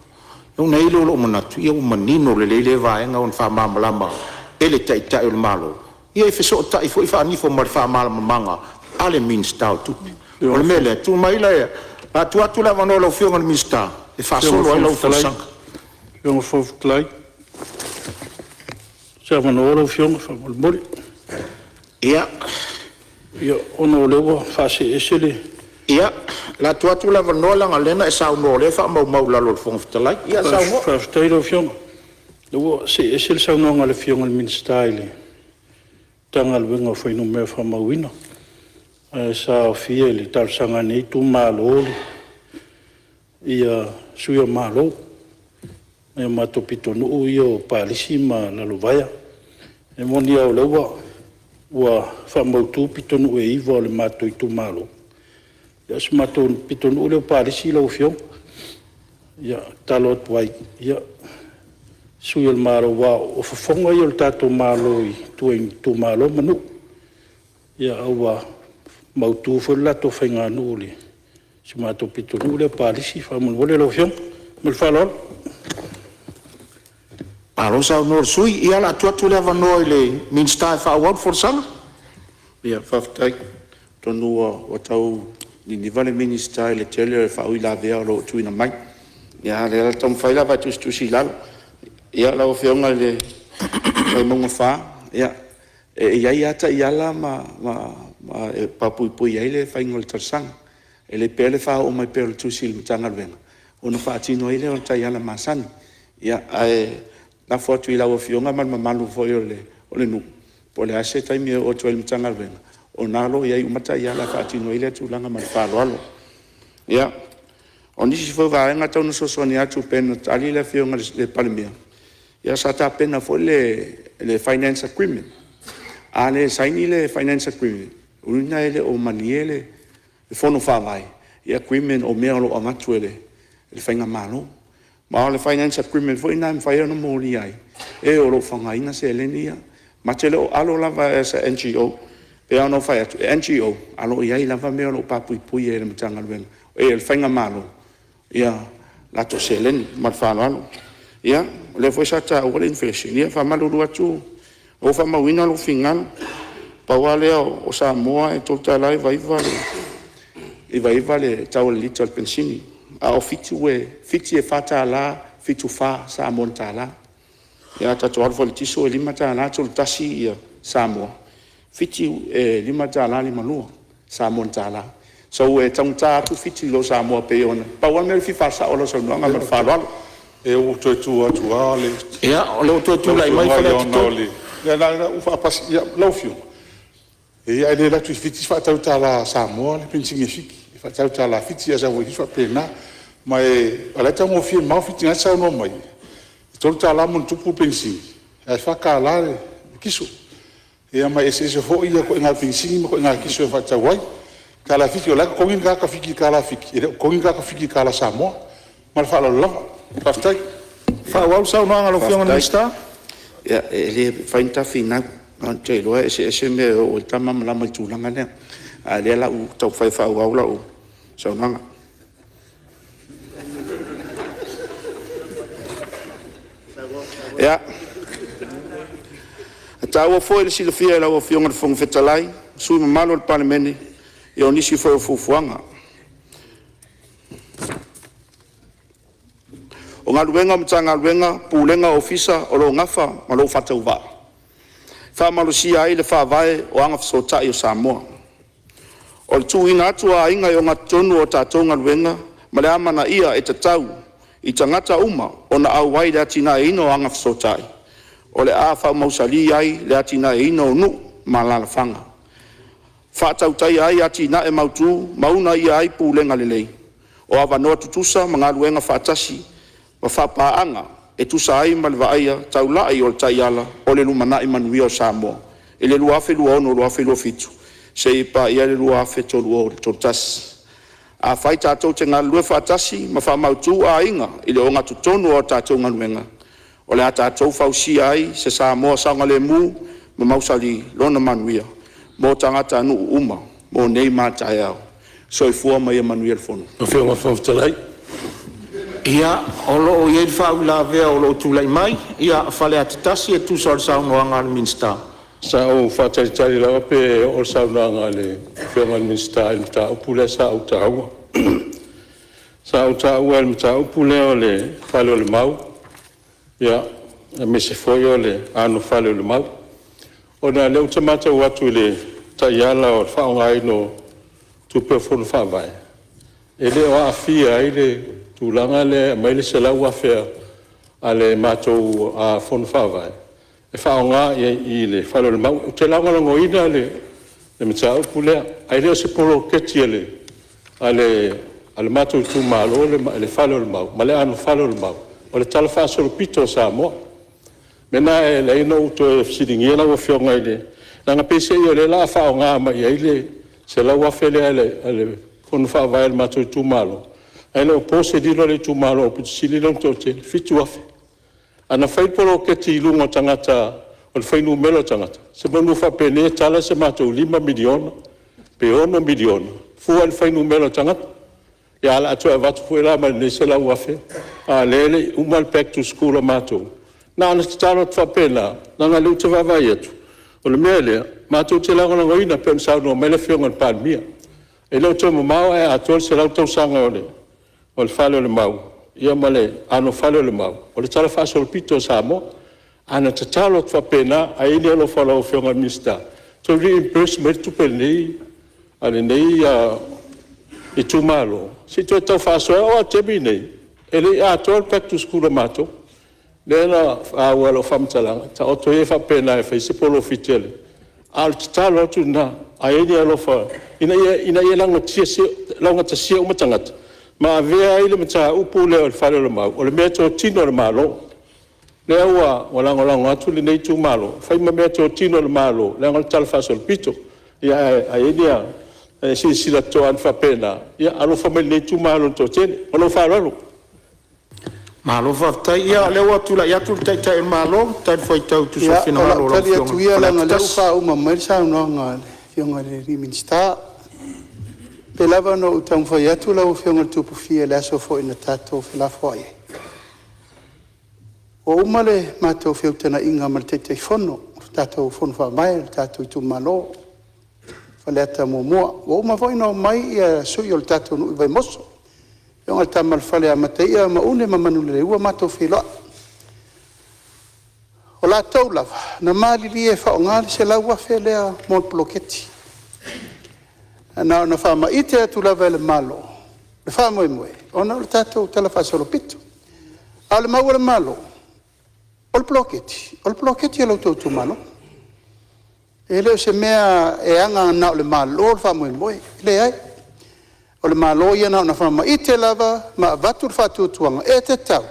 Iau nei lo o manatu, ia o manino le leile vaenga on wha mamalama, ele tai o le malo. Ia i fiso o tai fo i wha anifo ma le wha malamamanga, ale minsta o tupi. O le mele, tu mai le, atu le vano lo fionga le minsta, e fasolo ai lau fosanga. Fionga fofutalai. Sa vano lo fionga famolmoli. Ia. Ia, ono o lewa fase esele. Ia, la atu le vano langa lena e sao no le fa mau lalo le fonga fitalai. Ia sao no. Fafutai lo fionga. Lewa se esele sao no ngale fionga le minsta ile. Tanga le wenga foi no mea famauina. Sa fia le tausanga nei tu malo ia suia malo e mato pitonu io palisi ma la lovaya e monia o lewa wa famautu pitonu e ivo le mato tu malo ia se mato pitonu le palisi lo fio ia talot wai ia suia le malo wa o fonga io tato malo i tu malo manu ia wa mautu foi la to fenga nuli si mato pito nuli palisi fa mon vole lo fion mel falol Alo sa no sui ia la atu le vano le minsta fa award for sanga. Ia fafutai tonu o tau ni vale minista le tele fa ui la vea lo tuina mai. Ia le tom faila va tu si la. Ia la ofionga le monga fa. Ia ia ta ia la ma papui ai le faingol tarsang. Le pele fa o mai pele tu sil mtanga venga. Ona fa tino ile o tai ala masani. Ia na foto ila o fionga man mamalu foi o le nu. Pole ase tai me o tu mtanga venga. Ona lo ia umata ia la fa tino ile tu langa man fa lo. Ia oni si fo va nga tonu so sonia tu pen ali le fionga le palmia. Ia sa ta pena fo le finance agreement. Ale saini le finance agreement. Una ele o maniele e fono fa vai. E agreement o mea lo amatuele le fainga malo. Ma le finance agreement foi na fai no moli ai. E o lo fanga ina se elenia. Ma tele o alo lava esa NGO. E ano fai atu NGO. Alo ia lava mea lo papui pui e le mtanga wen. E le fainga malo. Ia la to se eleni ma fa alo. Ia le foi sa ta o le inflation. Ia fa malo lu atu. O fa mawina lo fingal. Pawale o Samoa e tota lai vai vale tau le little pensini a o fiti e fata la fitu fa sa monta la ya tatu alfo le tiso e lima ta la tol tasi ia Samoa fiti e lima ta la lima lua sa monta la so e tangta tu fiti lo Samoa pe ona pawale me fi fa sa o lo so nga ma fa lo e o tu ale Ia, o le tu lai mai fa le ya la u fa pas ya lo fio e ai le tu fiti fa tau ta la Samoa le pensingi fiki fa tau ta la fiti ya sa wo fa pena mai ala ta mo fi ma fiti na sa no mai to ta la mon tu pu pensingi e fa ka la kiso e mai ese fo ia ko na pensingi ko na kiso fa ta wai ka la fiti la ko ngi ka fiki ka la fiki ko ngi ka fiki ka la Samoa mal fa la fa stai fa wa sa no lo fionga minsta. Ia ele fainta fina an te loa ese me o tama la mai tulanga ne a le la u tau fai fa wa la u so nanga ia tau foi le silfia la o fionga fong fetalai su malo le parlamento e o nisi foi o fufuanga o ngaluenga mtanga luenga pulenga ofisa o lo ngafa ma lo fatau va fa malusia ai le fa vai o anga so tai o Samoa o tu ina tu a inga o ngatonu o tatonga luenga ma le amana ia e tatau i tangata uma o na au wai le atina ino o anga so tai o le a fa mausali ai le atina ino nu ma la fanga fa tau tai ai atina e mautu mauna ia ai pulenga lelei o ava no tutusa mga luenga fa tasi wa fa paanga e tu sai mal vaia tau la i o taiala o le lumana i manuia o Samoa e le lua fe lua no lua fe lua fitu se pa ia le lua fe to lua to tas a fai tatou te ngā lua whātasi ma wha mautu a inga i le o ngā tutonu o tatou nganuenga o le a tatou whausi ai se Samoa sanga le mu ma mausali lona manuia mo tangata anu uma mo nei mātai au so i fua mai e manuia le fono o fionga foftalai Ia, o lo ia fa la vea o lo tu lai mai, ia fale atasi e tu sol sa no anga minsta. Sa o whātaritari lawa pe o saunanga le whionga minsta i mta upule sa au taua. Sa au taua i mta upule o le whale o le mau. Ia, me se foi o le anu whale o le mau. O na leo tamata watu le taiala o whaongai no tupe whunu whawai. E le o awhia i le tūlanga le mai le se lau awhia a le mātou a whunu whawai. E whaonga i le whale o le mau. Te launga lango ina le mta upulea. Ai leo se polo keti a le mātou tū malo le whale o le mau. Ma le anu whale o le mau. O le tala whaasoro pito sa moa. Mena e le ino uto e fsiringia lau a whionga i le. Nanga pese i o le la whaonga ma i le se lau a whele a le whunu whawai le mātou tū malo. Ai leo pose dilo le tū malo o pito sili long tō te fitu afe. Ana whaipolo ke ti ilunga tangata o le whainu melo tangata. Se manu whapene tala se mātou 5 miliona, pe 1 miliona. Fua le whainu melo tangata. Ia ala atu e watu fuela ma ne se lau afe. A lele umal back to school o mātou. Na ana te talo te whapena, na ngā leu te wawai atu. O le mea lea, mātou te lango lango ina pe msau no mele whionga le palmia. E leo te mamau e atol se lau tau sanga o le whale o le mau. Ia male ano whale o le mau. O le tala whaso le pito sa mo, ana te talo te whapena, a ini alo whala o whionga mista. To reimburse me tupe nei, ale nei i tu malo. Si tu e tau whaso e o a tebi nei. E le atol back to school o mātou. Nena awalo famtalanga ta oto e fa pena e fa sipolo fitele al talo tu na aini alo fa ina ye langa tia umatangata ma vea ile mata upule o fale lo mau o le meto tino le malo le wa wala atu le nei tu malo fa ma meto tino le malo le ngal tal fa sol pito ya aini si la to an fa pena ya alo fa me nei tu malo to tene alo fa lo Malo whaftai ia leo atu la iatu tai tai malo tai whai tau tu Ia, sofina ola malo tali atu ia langa leu wha uma mai sa unonga whionga le riminsta. Pe lava no utang whai atu lau whionga tupu fia le aso fo ina tatou whila whai. O uma le mātou whiautana inga ma le teitei whono, tatou whono wha mai, tatou i tu malo, whaleata mua. O uma whai no mai ia sui o le tatou nui vai moso. Yung altamal fale amatea maune mamanule ua mato filo. Ola tau lava na mali lie fa ngali se lawa felea mon bloketi. Na fa ma ite tu lava le malo. Le fa mo mo. Ona le tato tala fa solo pito. Al ma le malo. Ol bloketi lo tu malo. Ele se mea e anga na le malo fa mo mo. Le ai o le malo ia na whama i te lava ma vatur whatu tuanga e te tau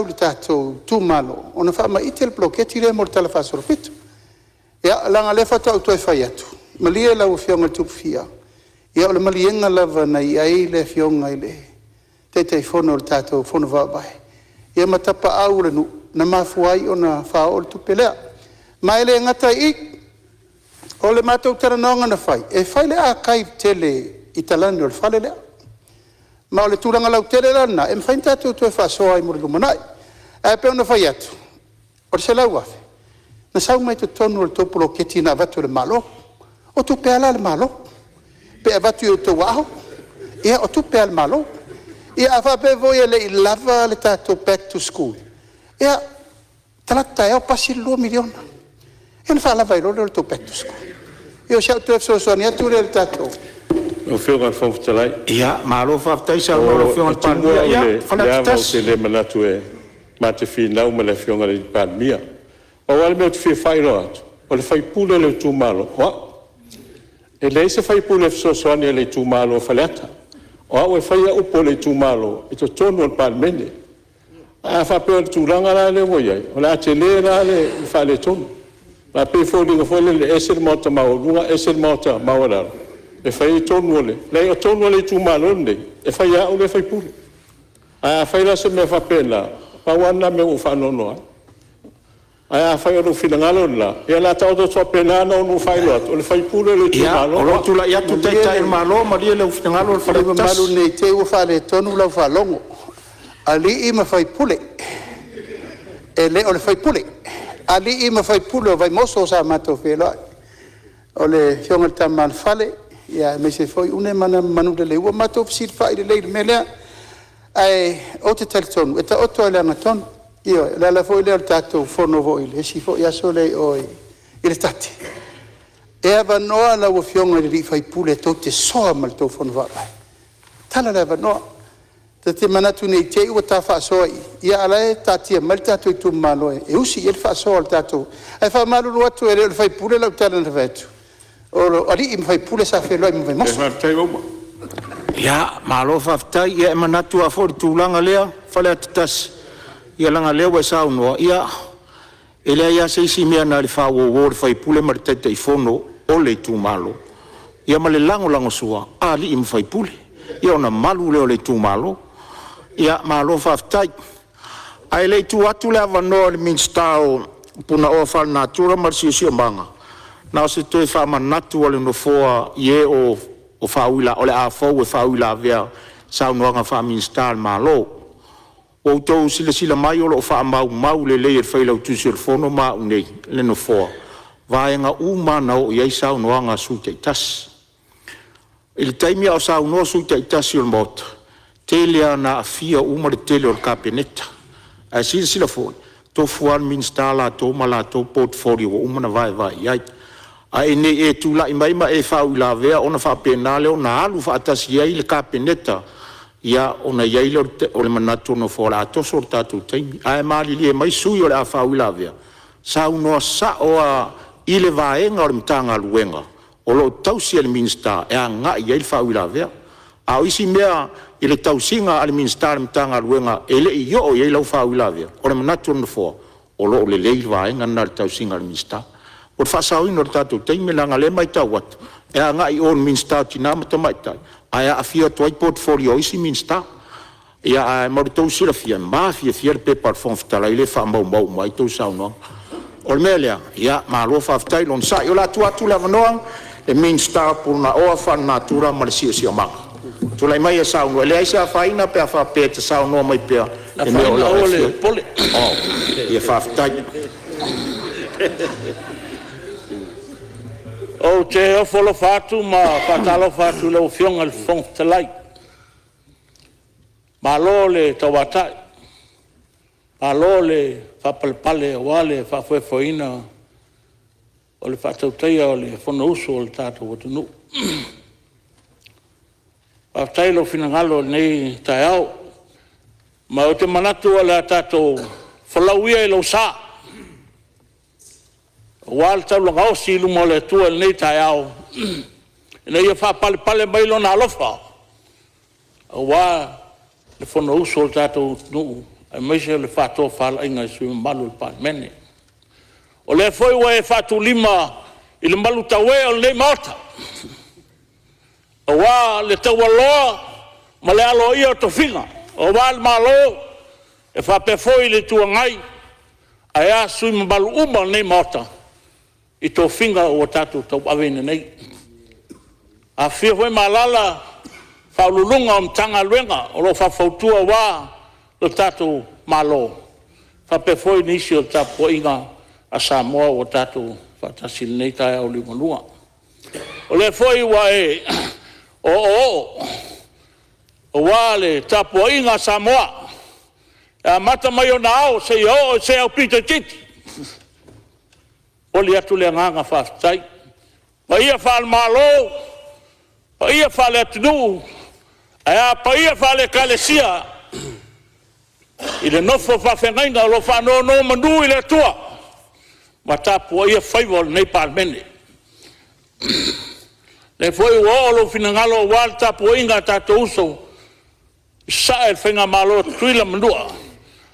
le tātou tū malo o na whama i te bloketi re mo le tala whasoro pitu ia langa le whatau toi whai atu ma lia lau whionga tupu fia ia o le malienga lava na i ai le whionga i le te whono le tātou whono wabai ia ma tapa au le nu na mafuai o na whao o le tupelea ma ele ngata i o le mātou taranonga na whai e whai le a kai tele italani o le whale lea. Ma o le tūranga lau tere rana, e mwhain tātou tu e whasoa i mori lumanai. E peo na whai atu. O le se lau afe. Na sau mai tu tonu o le tōpolo keti na vatu le malo. O tu pea la le malo. Pea vatu o te waho. Ia o tu pea le malo. Ia a whape voi le i lava le tātou back to school. Ia talata e o pasi 2 miliona. Ia na whalava i role o le tō back to school. Ia o siau tu e whasoani atu le tātou. O whionga whawhitalai. Ia, malo whaftai sa malo whionga palmia. Ia, whalakitas. Le le manatu e ma te whinau ma le whionga le palmia. O wale mea te whi whairo atu. O le whaipule le tū malo. Oa. E le se whaipule whasoani le tū malo whaleata. Oa, o e whaia upo le tū malo. I to tonu al palmene. A whapea le tūranga la le woiai. O le ate le la le whale tonu. La pe fōringa fōle le esel mota maurunga, esel mota maurara. E whai tonu ole. Lei o tonu ole tū malo nei. E whai au le whai pule. A whai la se me whapena. Pawana me u whanonoa. A whai anu whinangalo la. Ia la tau to whapena ana unu whai loat. O le whai pule le tū malo. Ia, o lotu la iatu teitai malo, ma lia le whinangalo le Whaliwa whaletas. malu nei te ua whale tonu lau whalongo. Ali i ma whai pule. E le o le whai pule. ali I mawhai pule vai moso sa mato whelai. O le fionga taman fale, ia me se foi une mana manu de le ua mato fisir whai le leile melea, ai o te talitonu, e ta oto le angatonu, ia la foi le tatou fono voi, le si foi aso le oi, I le tate. E ava noa la ua fionga le li whai pule tau te soa mal tau fono vai. Tala le ava noa. Te manatu nei te ua ta whaasoa ia ala e tatia mal tatou I tu maloe. E usi I le whaasoa al tatou. Ai wha malulu atu e le whai pule lau tala na vetu. O ali I mwhai pule sa wheloi mwhai moso. Ia, malo whaftai, ia e manatu a fori tūlanga lea, whale atatas. Ia langa lea wa sa unua. Ia, e lea ia seisi mea na le whawo le whai pule maritete I fono o le tū malo. Ia ma le lango sua, a li I mwhai pule. Ia ona malu leo le tū malo. Ia malo whaftai. Ai le tu atu le avanoa le minstao puna o whal natura marsi si o manga. Nao se toi wha manatu o le nofoa ie o whauila, o le a fau e whauila vea saunoanga wha minstal malo. O tau sila mai o lo wha mau le le whailau tusi o fono ma unei le nofoa. Vaenga umana o iei saunoanga suta I tas. I le taimia o saunoa suta I tasi o le mota. Telea na afia uma le tele o le kapeneta. Ai sila foi. To fuan minstala to mala to portfolio uma na vai iai. Ai ne e tula I mai ma e whau la vea ona wha penale o na alu wha atasi iai le kapeneta. Ia ona iai o le manatu no fora atoso o tatu taimi. Ai maali li e mai sui o le a whau la vea. Sa unoa sa oa I le vaenga o le mtanga luenga. O lo tausi le minsta e a nga iai le whau la vea. A isi mea I le tausinga ale minsta mtanga luenga ele I yo o iei lau whauila vea. O le manatu no fora. O lo le leil vaenga na le tausinga ale minsta. O le whasau ino le tatu teime langa le mai tau watu. E a ngai o le minsta tina mata mai tai. Aia a fia tuai portfolio isi minsta. Ia a mauritou sila fia. Maa fia le pepar fonftala I le wha mau mai tau saunoa. O le mea lea. Ia maa loa whaftai lon sa. Io la atu le avanoa. Le minsta puna oa wha natura ma le sia manga. Tulai mai e sauno, le aisa faina pe a fa pe te sauno mai pe e me o le pole. Oh, e fa tai. O te o folo fatu ma fatalo fatu le fiong al fong te lai. Ma lo le tawatai. Ma lo le fa palpale wale fa foina. O le fatu teia o le fono uso o le tatu watunu. A tailo finangalo nei taiao. Ma o te manatu ala tato whalauia I lau sa. Wal tau langau si lumo le tua nei taiao. Ina ia wha pale mailo na alofa. Wa le whono uso o tato nuu. A meise le whato whala inga sui malu le pan mene. O le foi wa e whatu lima I le malu tawe o nei maota. O wā le taua loa, ma le alo ia o tofinga. O wā le malo, e whapefoi le tua ngai, a ea sui mabalu uma nei maota, I tofinga o tatu tau awene nei. A fia hoi malala, whaululunga o mtanga luenga, o lo whafautua wā, lo tatu malo. Whapefoi nisi o tapu inga, a Samoa o tatu, whatasil nei tae au limanua. O le foi wa e, o wale tapo inga Samoa a mata mai o nao se au pita titi o li atu le nganga whaftai pa ia whal malo pa ia whale atunu pa ia whale kalesia I le nofo whawhengaina lo whanono manu I le tua ma tapo ia whaiwal nei palmene le foi o lo finangalo wal tapo inga tato uso sa el fenga malo tuila mandua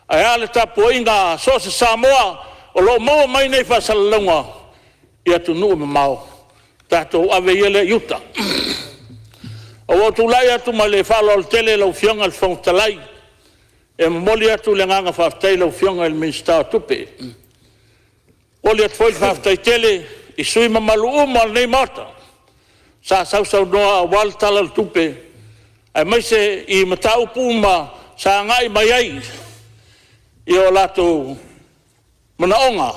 ai le tapo inga so se Samoa o lo mo mai nei fa salonga ia tu nu mau tato ave ele yuta o tu lai atu male falo al tele lo fianga al fontalai e moli atu le nganga fa tai lo fianga el minsta tupe o le foi fa tai tele I sui mamalu mal nei mata sa sau noa wal talal tupe ai mai se I matau puma sa ngai mai ai I o lato manaonga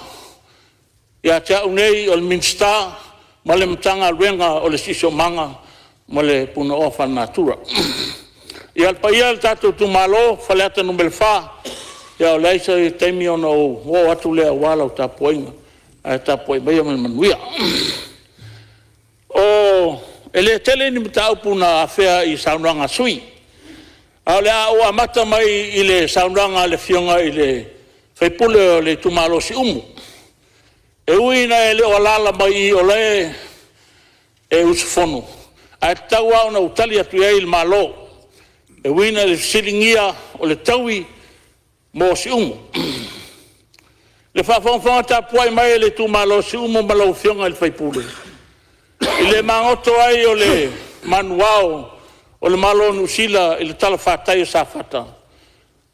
ia te au nei o le minsta ma le matanga ruenga o le siso manga ma le puna o whanatura. Ia al paia le tatou tumalo whaleata numele wha ia o leisa i teimi ona o atu lea wala o tapuainga a tapuainga ia me manuia. O ele tele ni mtau puna afea i saunanga sui. A lea o amata mai i le saunanga le fionga i le whaipule o le tumalo si umu. E uina e le o lala mai o le e usufono. A tau au na utali atu e il malo. E uina le siringia o le taui mo si umu. Le whawhawhanga tapuai mai le tumalo si umu malau fionga i le whaipule. I le mangoto ai o le manuao o le malo nusila i le tala whatai o sa whata.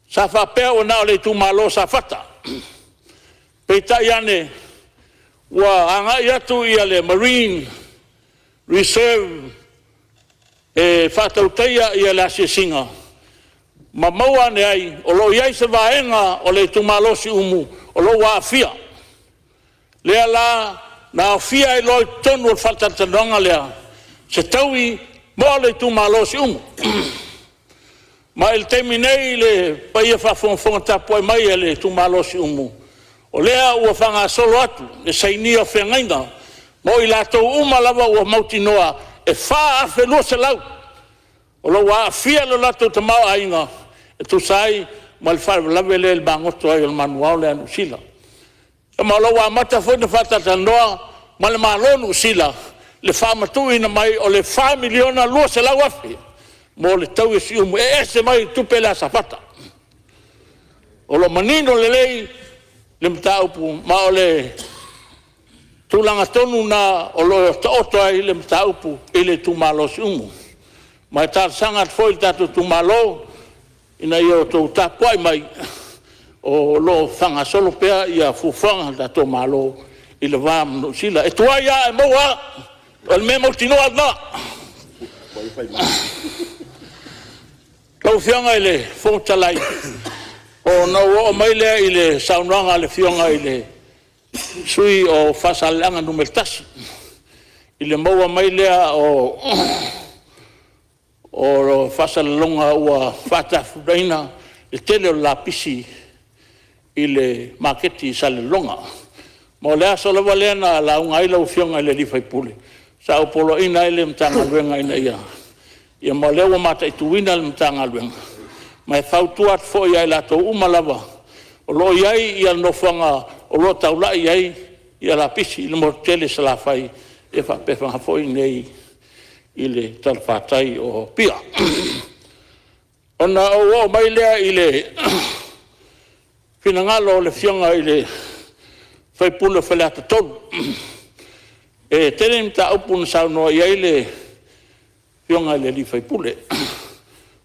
Sa whapea o na o le tumalo sa whata. Peita iane wa anga i atu i le Marine Reserve e whatautaia i le asiasinga. Ma maua ne ai o lo iai se vaenga o le tumalo si umu o lo wa fia. Lea la na fia i loi tonu o whatatanonga lea se taui mo le tumalo si umu. Ma il temi nei le paia whafonga tapuai mai e le tumalo si umu. O lea ua whanga solo atu e saini o whengaina mo i lato uma lava ua mauti noa e wha afe lua se lau. O lo wa fia lo lato te mau ainga e tu sai ma le whare lawe le il bangoto ai o manuao le anu sila. E ma lo wa mata fwene whatata noa ma le malonu sila le wha matu ina mai o le 5 miliona lua se lau afe mo le tau e si umu e ese mai tupe la sapata. O lo manino le lei le mtaupu ma o le tulanga tonu na o lo oto ai le mtaupu i le tumalo si umu. Ma ta sanga foi tatu tumalo ina yo to tapuai mai o lo fanga solo pea ia fufanga tatu malo i le vam no sila e tua ia e moa o le memo tino adna tau fianga ile fontalai o no o mai le ile saunanga le fianga ile sui o fasalanga numertas ile moa mai le o fasalonga ua fata fudaina le tele o la pisi i le maketi salelonga. Mo lea solo valena la unga ila ufionga ile li whaipule. Sa upolo ina ile mtanga luenga ina ia. Ia mo lea mata ituina ile mtanga luenga. Mai fautuat fo ia ila to umalava. O lo iai ia nofanga o lo taula iai ia la pisi ile mo tele sa la fai e fa pefanga fo inei ile talfatai o pia. Ona o mai lea ile finangalo le fionga ile whaipule whaleata tonu. E tene ta upun saunoa ia ile fionga ile li whaipule.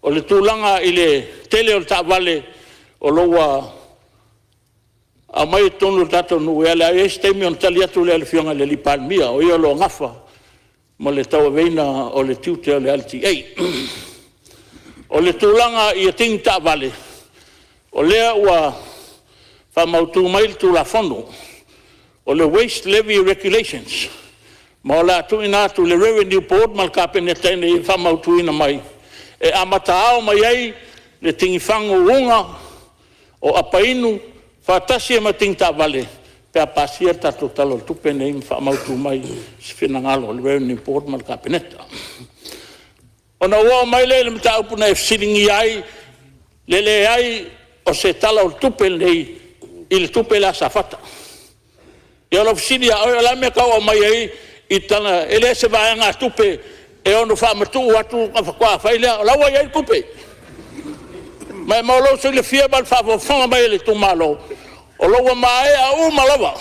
O le tūlanga ile tele o ta vale o loa a mai tonu tato nui ala e stemi on tali atu le fionga ile li palmia o ia lo ngafa mo le tau veina o le tiute o le LTA. O le tūlanga i a ting ta vale. O lea ua whamautu mai tu la fono. O le Waste Levy Regulations. Ma o la tu ina tu le Revenue Board mal kapeneta ina i whamautu ina mai. E amata ao mai ai le tingi whango unga o apainu whatasi e ma ting ta vale. Pea pasia tato talo tupe nei whamautu mai sfinangalo le Revenue Board mal kapeneta. Ona ua mai le mta upuna e fsiringi ai le ai o se tala o tupe nei il tupe la safata. Ia lo fsiria o la me ka o mai ai i tana ele se vai nga tupe e ono fa matu atu kwa faila la wa ia tupe. Mai mo lo se le fia bal fa fo mai le tumalo. O lo mai a u malava.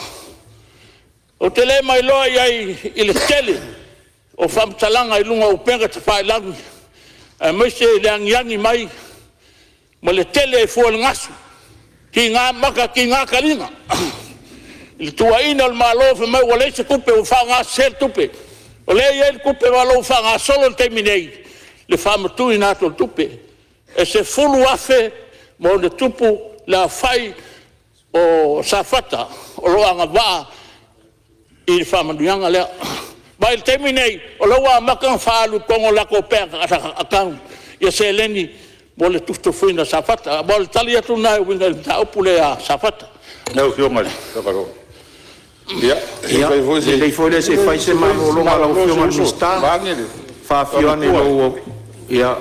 O tele mai lo ai il tele o fam talanga i lunga o penga te fai langi. A mai se langi mai mo le tele e fo ngasu. Ki ngā maka ki ngā karinga. I tua ina o malo fe mai wale se kupe o wha ngā ser tupe. O le ia kupe walo wha ngā solo te minei. Le wha matu ina to tupe. E se fulu afe mo le tupu la fai o safata o loa ngā wā I le whamanuanga lea. Mai le temi nei, o laua maka whaalu kongo lako pēr akang. Ia se leni, mo le tufto fuina sa fata. Mo le tali atu nai winga le taupu le a sa fata. Nau ki o mai, takaro. Ia, le foi le se fai se malolonga lau fionga mista. Vangere. Whawhione lo ia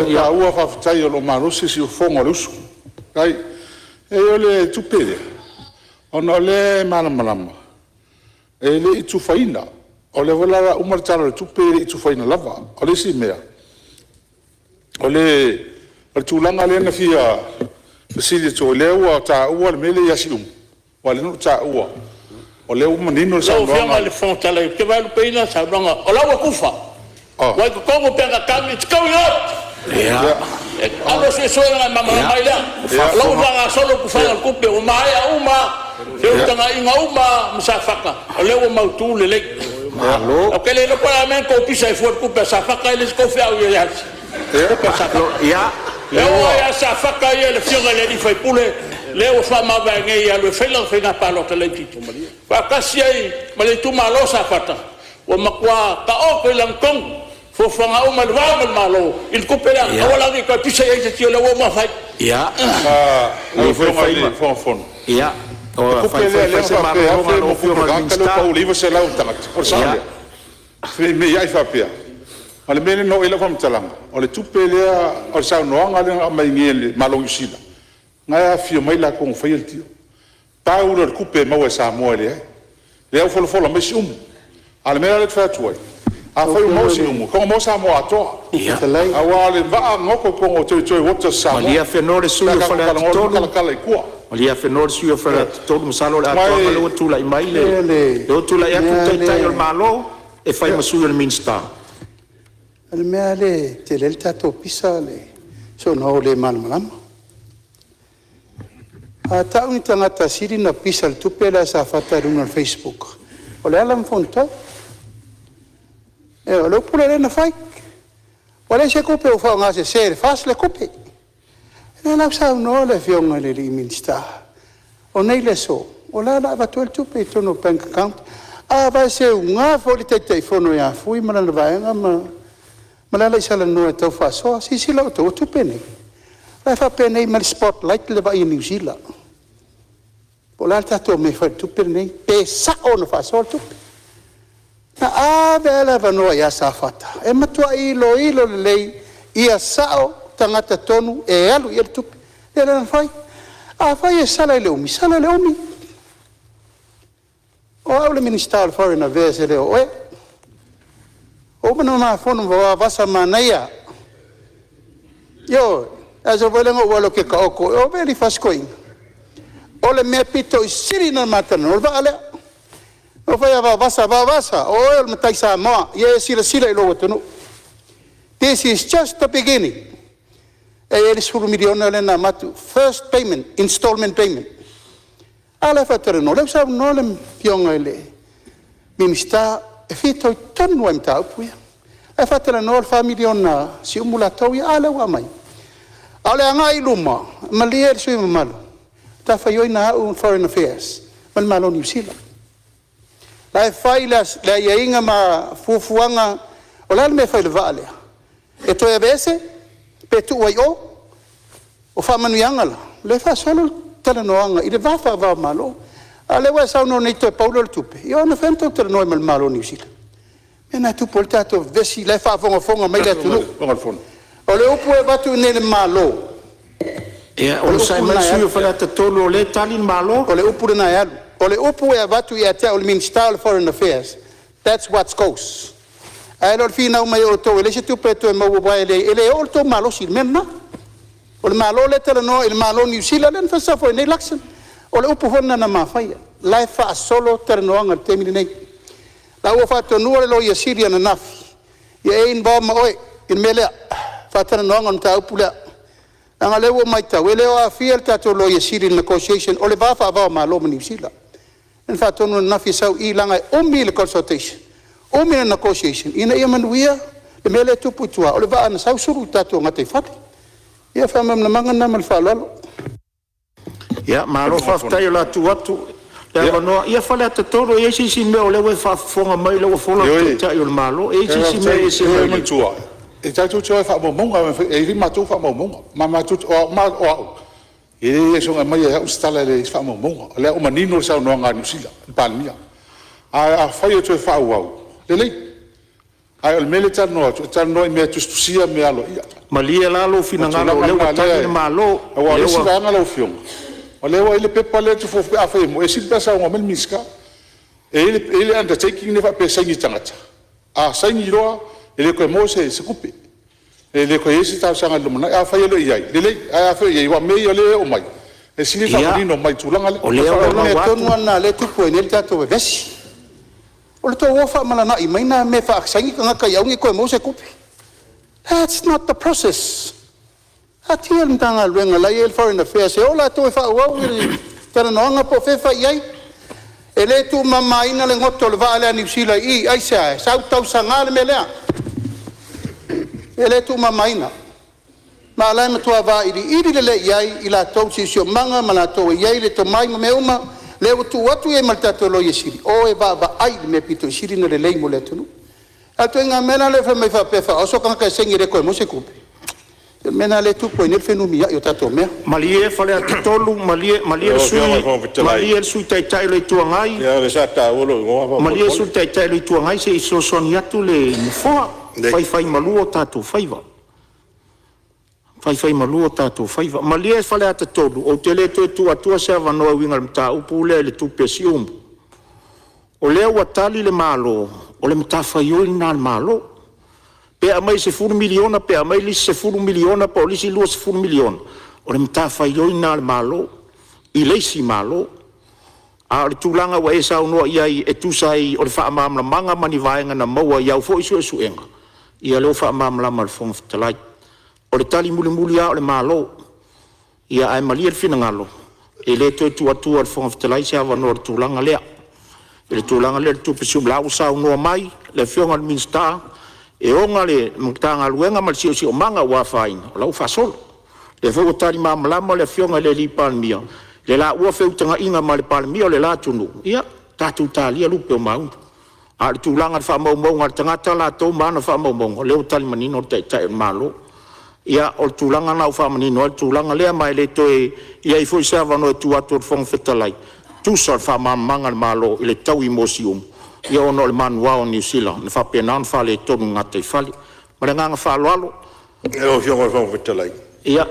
ia ua whawhitai o lo marusi si o whonga rusu. Kai, e o le tupere. Ona o le malamalama. E le i tuwhaina. O le walara umaritara le tupere i tuwhaina lava. O le si mea. O le tūlanga le na fia fasili to le ua ta ua le mele yasi Wa le no ta ua. O le uma nino le sa Lau fianga le fontala i te wailu peina sa ronga. O laua kufa. Wai ko kongo penga kami, it's going up. Alo se soe nga mama mai lea. Lau wanga solo kufanga kupe o mai a uma. Le utanga inga uma msa whaka. O le ua mautu le lei. malo. O ke le no para men ko pisa i fuor kupe sa whaka ele sko fiau i yasi. Kupe sa whaka. Ia. Le ua ia sa whaka i ele fionga le ni fai pule. Le ua whama vange i alu e whaila whaina palo te lei tito. Whakasi ai ma le tuma lo sa whata. O makua ka oko i langkong. Fo fanga uma le wama le malo. Il kupe la awala ni ka pisa i te tio le ua ma fai. Ia. Ai foi faima fon. Ia. O Fai se malo no fio ma gangalo pa uliva se lau tangat. O sa. Fe me ai fa pia. Ale mene no ela fam talanga. O le tupe le o sa no anga le mai ngele malo usila. Nga fio mai la con fai el tio. Pa ulo le kupe ma sa mo le. Le o folo folo mes Ale mene le fa tuai. A fai mo si ko mo sa mo ato. A wale va ngoko ko o toi wota sa. Malia fenore suyo fala todo. Kala kua. Malia fenore suyo fala todo masalo le ato lo tula i mai le. Lo tula ia tu tai o malo e fai masuyo le minsta. Al mea le te le tato pisa le. So no le malmalama. A tauni tangata siri na pisa le tupela sa fata runga Facebook. O le alam fonta. E o le pula le na fai. O le se kope o whao ngase sere, fas le kope. E la sa no le fionga le li minsta. O nei le so. O la la va tuel tupe i tono bank account. A va se unga foli te telefono ya fui mana le vaenga ma la isa la no e tau fa so. Si la o tau tupe nei. La fa pe nei ma le spotlight le va i New Zealand. Po la tato me fa tupe nei. Pe sa o no fa so tupe. Na a vela vanoa ia sa fata. E matua ilo le lei ia sao tangata tonu e alu ia tupi. E la fai. A fai e sala le umi. O au le Minister of Foreign Affairs e leo oe. O mana ma fono wa vasa manaia. Yo, aso volengo walo ke ka oko. O veli faskoin. O le mea pito i siri na matana. O va alea. O fai va vasa. O el matai sa moa. Ye sila i logo tonu. This is just the beginning. E ele suru miliona le na matu. First payment, installment payment. Ala fatare no le sa no le pionga ele. Minister e fito i tonu em ta puia. E fatare no le miliona si umula tau ia ala wa mai. Ala anga i luma. Malia sui malo. Ta fai na Foreign Affairs. Mal malo New Zealand. La failas la inga ma fufuanga o la me faile vale e to ebese pe tu wai o fa manuanga le fa solo tala noanga i le va fa va malo ale wa sa no nei to paulo tupe io no fento tala no mal malo ni sila me na tu portato vesi le fa fonga mai le tu o le upu e batu nei malo e o sai mai suyo fala tolo le tali malo o le upu na ya o le upu e vatu ia te o le Minister of Foreign Affairs. That's what goes. Ai lo fina o mai o to ele se tu peto e mau vai ele o to malo sil menna. O le malo le tele no il malo New Zealand en fa foi nei laksen. O le upu honna na mafai. Lai fa solo ter no anga temini nei. La o fa to no le lo ia Syria na nafi. Ia ein ba ma oi in mele fa ter no anga ta upu le. Anga le o mai ta ele o afiel ta to lo ia Syrian negotiation o le va fa va malo New Zealand. En fato no na fisau I langa le consultation. Le negotiation. Ina ia manuia le mele tu putua. O le va ana sau suru tato ngate fati. Ia fa mam na manga na mal fa lalo. Ia malo fa tai la tu atu Ia wanoa, ia whale ata toro, e si mea o lewe whafonga mai lewe whola tai o le malo, e si mea e se mai. tua. E tātou tua e whamamunga, e ri mātou whamamunga, ma mātou o au. E songa mai e au stala le whamamunga, le o manino le sao noa ngā Niusila, Palmia. A whai o tue whau au, le lei. Ai o mele tanoa i mea tustusia mea alo ia. Malia lalo fina ngalo o lewe tai le malo. Awa le siva ngalo o fionga. O lewa ile pepa le tu fofu a fai mo e silpa sa ngomel miska. E ile undertaking ne fa pe sangi tangata. A sangi roa ele ko mo se kupe. Ele ko yesi ta sanga lo na a fai le iai. Le a fai iai wa me le o mai. E sili fa no mai tulanga le. O lewa Le tonu ana le tupu e nel tato e vesi. O le tō wofa malana i maina me wha aksangi ka ngaka iaungi koe mo se kupi. That's not the process. A tia mtanga luenga lai el foreign affairs e ola tō e wha uau i tana noanga po whewha iai. E le tū mamaina le ngoto le vaa lea New Zealand i aisa e sau tau sanga le me lea. E le tū mamaina. Ma lai matua vaa iri le le iai i la tau si sio manga ma la tō iai le tō mai me uma. Le tu watu e maltato lo yesiri o e va ai me pito siri no le lei mo le tunu ato nga mena le fa mai fa pefa o so kan ka sengi re ko mo se kupi mena le tu po nel fenumia yo tato me Malie fale ata tolu, malie sui tai tai le tuangai. Ia le sa ta olo ngoa. Malie sui tai tai le tuangai se iso soni atu le mfoa. Fai malu o tato faiva. Fai malu o tato faiva. Malie fale ata tolu. O te le tu atua se avanoa winga le mta upu le tupe si umbu. O lea watali le malo. O le mta faioi na le malo. Pe a mai se 4 miliona, pe a mai li se 4 miliona, po li si lua se 4 miliona. O le mta faioi na le malo. I leisi malo. A le tūlanga wa e sa unua iai e tusai o le wha amamla manga mani vaenga na maua iau fo isu e suenga. Ia leo wha amamla ma le fonga fitalai. O le tali muli a o le malo. Ia ai malia le fina ngalo. E le toi tuatua le fonga fitalai se awa noa le tūlanga lea. E le tūlanga lea le tupe sium lau sa unua mai, le fionga le minsta. E onga le mtanga luenga ma le si o manga ua faina. O lau fasolo. Le fo tali mamalama le fionga le li palmia. Le la ua feu tanga inga ma le palmia o le la tunu. Ia, tatu talia lupe o maundu. A le tūlanga le wha maumau, le tangata la tau maana wha maumau. Leo tali manino o tai malo. Ia o le tūlanga na uwha manino, le tūlanga lea mai le toe, ia i fwoi sewa no e tu atu o le whong whetalai. Tusa le wha mamanga le malo i le tau i mosium. Ia ono le manua o New Zealand, le wha penan wha le tonu ngata i whali. Ma le nganga wha aloalo. E o fionga whong whetalai. Ia.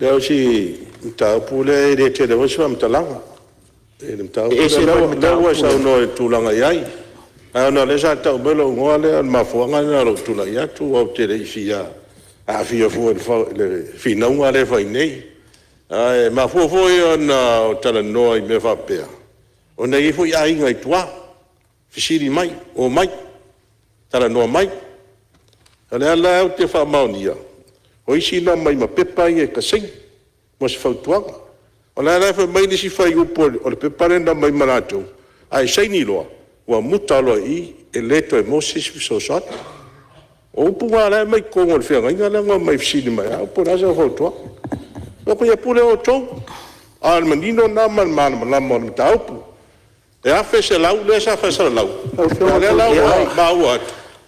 Leo si mta pule le te lewa siwa mta langa. E le mta pule lewa sa uno e tūlanga iai. Ai ona le sa tau belo ngoa le an mafuanga na lo tula ia tu au te le fia. A fia fu le fina unga le fai nei. Ai mafu ona o tala noa i me fa pea. Ona i fu ia inga i tua. Fisiri mai o mai. Tala noa mai. Ale ala au te fa maonia. O isi na mai ma pepa i e kasing. Mo se fautuanga. Ona ala fa mai nisi fai upo o le pepa renda mai maratou. Ai saini loa. Ua mutalo i e leto e Moses fisosat. O upunga la mai kongo le whianga, inga la ngā mai fisini mai, a upo nasa o toa. O ko ia pule o tau. A manino na man la mo le taupu. E a fese lau, le sa fese lau. Le lau ma ua.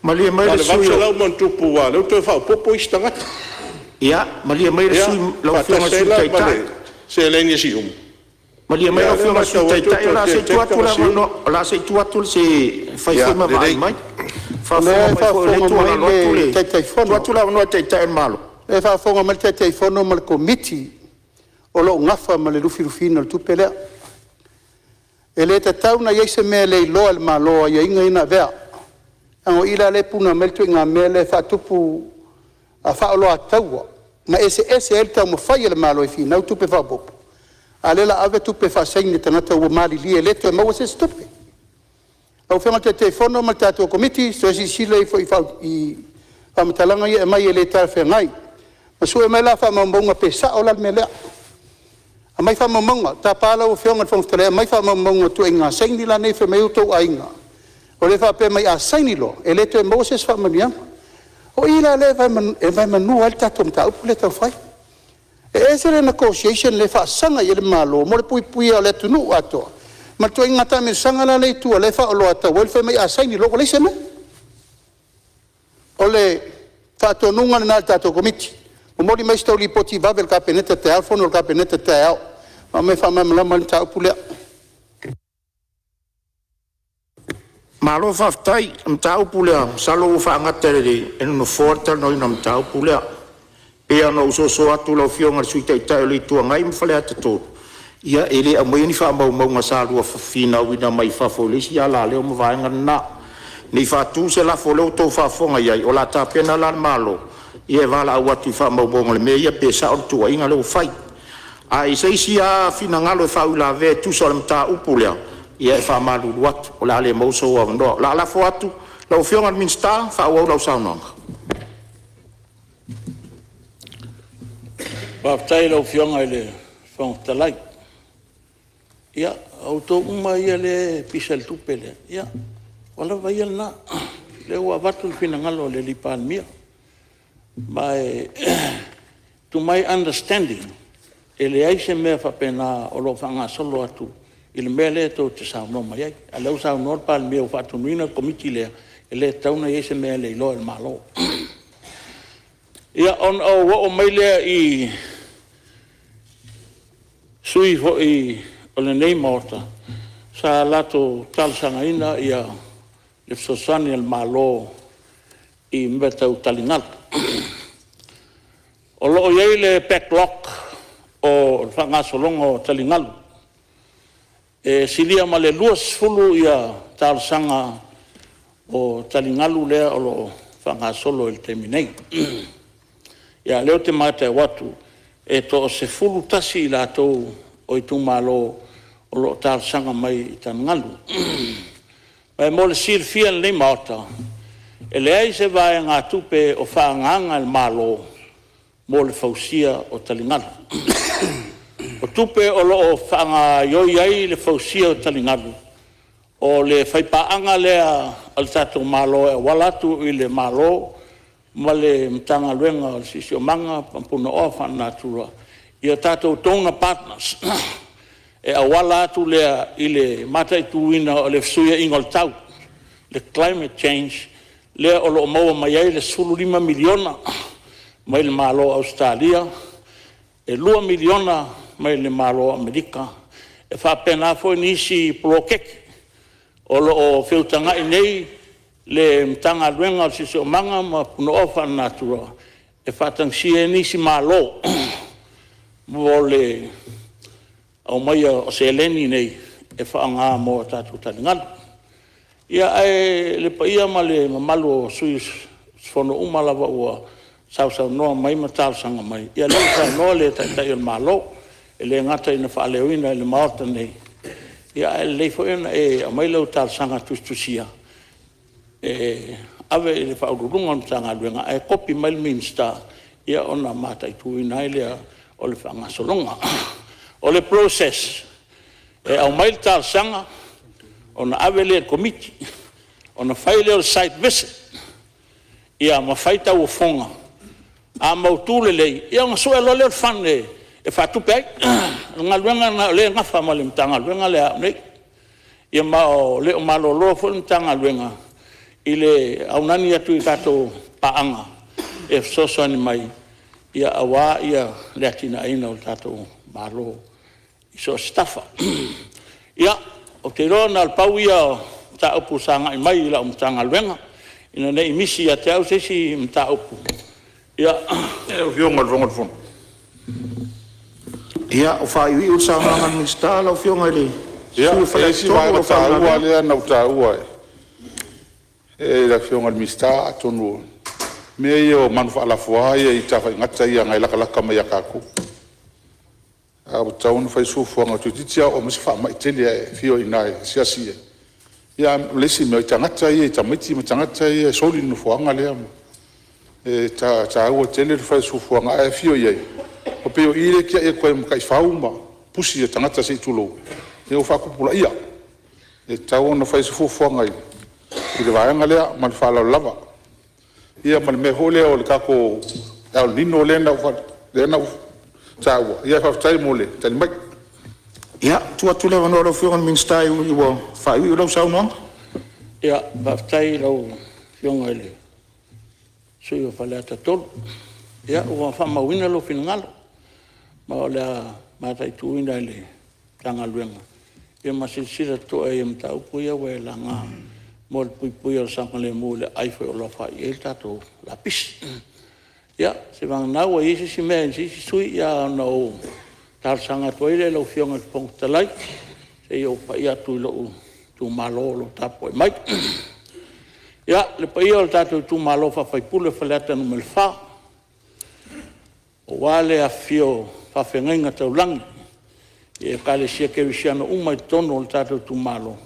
Malia mai le sui. Le lau man tupu wa, le to fa popo istangata. Ia, malia mai le sui lau whianga sui taitai. Se leni si Malia mai o whianga sui taitai, la se tuatu la no, la se tuatu se fai ma vai mai. Tuatu la no taitai malo. E fa fonga mal taitai fono mal komiti o lo ngafa mal rufi no tupelea. E le tatau na yeise me le lo al malo ya inga ina vea. Ango ila le puna mel tu inga mele fa tupu a fa lo ataua. Ma ese el tau mo fai le malo e fi na tupe fa bopo. Alela ave tupe fa saini tanata o mali li e leto e maua se stupe. Au whenga te telefono ma tātua komiti, so si sila i whamatalanga i e mai e le tāra whengai. Ma su e mai la whamamonga pe sa o lal me lea. A mai whamamonga, tā pāla o whionga whamatalea, mai whamamonga tu e ngā saini la nei whamei utou a inga. O le whape mai a saini lo, e leto e Moses whamanianga. O ila le e vai manu al tātua mta upu le tau whai. E se le negotiation le whaasanga i le malo, mo le pui o le tunu atoa. Ma tua ingata me sanga la le tua le wha o lo ata, welfare mai asaini loko le seme. O le whaatonunga na nal tato komiti. O mori mai stau li poti vavel ka peneta te alfono, ka peneta te au. Ma me wha mamalama le tau pulea. Malo whaftai, tau pulea, salo whaangata re, no forta no ina tau pulea. Pea no usoso atu lau fionga suita i tai le tua ngai mwhale ata tō. Ia ele a mwini wha maunga sa lua whawhina wina mai whawholesi ia la leo mwaenga na. Ni whatu se la wholeo tō whawhonga iai, o la tāpena la malo. Ia wala au atu wha maunga le mea ia pesa o tua inga leo whai. A i seisi a whina ngalo e whau la vea tu sa le mta upulea. Ia e wha malulu atu, o la le mausa o avandoa. La lafo atu, lau fionga minsta, wha au lau saunanga. Whaftai lau fionga le whangtalai. Ia, au tō uma ia le pisal tupele. Ia, wala vai na. Le ua watu whina ngalo le lipan mia. Mai, to my understanding, ele aise mea whapena o lo whanga solo atu. I le mea le tō te sauno mai ai. A lau sauno pal mea o whatunuina komiti lea. Ele tauna aise mea le ilo el malo. Ia, on o mai lea i sui ho i o le nei maota. Sa lato talsanga ina ia le fsosani el malo i mbetau talingal. O loo iei le backlog o whangasolongo talingalu. E silia ma le luas fulu ia talsanga o talingalu lea o lo whangasolo il teminei. Ia leo te mata e watu e to se fulu tasi la tau o i tumalo o lo talsanga mai i talingalu. Mai mo le sirfia nei maota e le ai se vai ngā tupe o whaanganga il malo mo le fausia o talingalu. O tupe o lo whaanga ioi ai le fausia o talingalu. O le whaipaanga lea al tatou malo e walatu i le malo ma le mtanga luenga o sisi o manga pampuna o whanatura. Ia tatou tōna partners e a walatu lea i le matai tuina o le fsuia ingol tau. Le climate change lea o lo maua mai ai le sulu 5 miliona mai le malo Australia, e 2 miliona mai le malo Amerika, e whapena foi nisi prokeki, o lo o whiutanga i nei le mtanga luenga o sisi o manga ma puno ofa natura, e whatangsia nisi malo, mo le au mai o se eleni nei, e whaanga mo tatu talingalu. Ia e le paia ma le mamalu o sui sfono umalawa ua sau noa mai matal sanga mai. Ia leu sa noa le tai o malo, e le ngata ina whaaleuina le maota nei. Ia e leifo ina e a mai leu tal sanga tustusia. E ave le whaururunga o tanga luenga, e kopi mai minsta, ia ona mata i tuina lea o le whangasolonga. O le process, e au mai tal sanga, ona ave le komiti, ona whai leo site visit, ia ma whaita ua whonga, a mautule lei, ia ngā sua lo leo whane, e whatupe ai, ngā luenga le ngawha ma le mtanga luenga le au nei, ia ma o leo malo loa fo le mtanga luenga, i le au nani atu i kato paanga, e sosoani mai, ia awa ia le atina aina o kato malo, i so stafa. Ia, o te roa na alpau ia ta upu sanga i mai ila o mtanga luenga. Ina nei misi ia te au sesi mta upu. Ia, o fionga ronga fono. Ia, o whai ui uta nganga minsta la o fionga ili. Ia, e si vai na ta ua lea na uta ua e. E la fionga minsta atonu. Mea ia o manufa alafua ia i tafa ingata ia ngai laka mai a kaku. Au taun fai sufuanga tutitia o masi wha mai tele e fio inai siasi e. Ia lesi mea i tangata ia, i tamaiti ma tangata ia, soli nufuanga lea mo. E ta aua tele fai sufuanga e fio ia. O peo ire kia e koe mkai whauma, pusi e tangata se tulo. E o whakupula ia. E tau na fai sufuanga i. I le vaenga lea, man whalau lava. Ia man me hole o le kako, au nino lena taua ia faafetai mo le talimai Ia, tuatu le wanoa lau whionga minsta i ua whaiwi u lau saunoanga. Ia, whaftai lau whionga ele. Sui o whaleata tolu. Ia, ua whamawina lo whinangalo. Ma o lea mātai tuina ele tanga luenga. Ia masirisira toa e mta upu ia we la ngā. Mo le pui o sanga le mo le aifo o lofa i e tato la pisi. Ia, se vanga nau a isi si mea nsi sui ia na o tarsanga toile lo whionga te pongo talai. Se i o pa ia tui lo tu malo lo tapo e mai. Ia, le pa ia o tato tu malo fa fai pule whaleata no mele wha. O wale a fio fa whengainga tau langi. E kale sia ke wisiana umai tono o tato tu malo.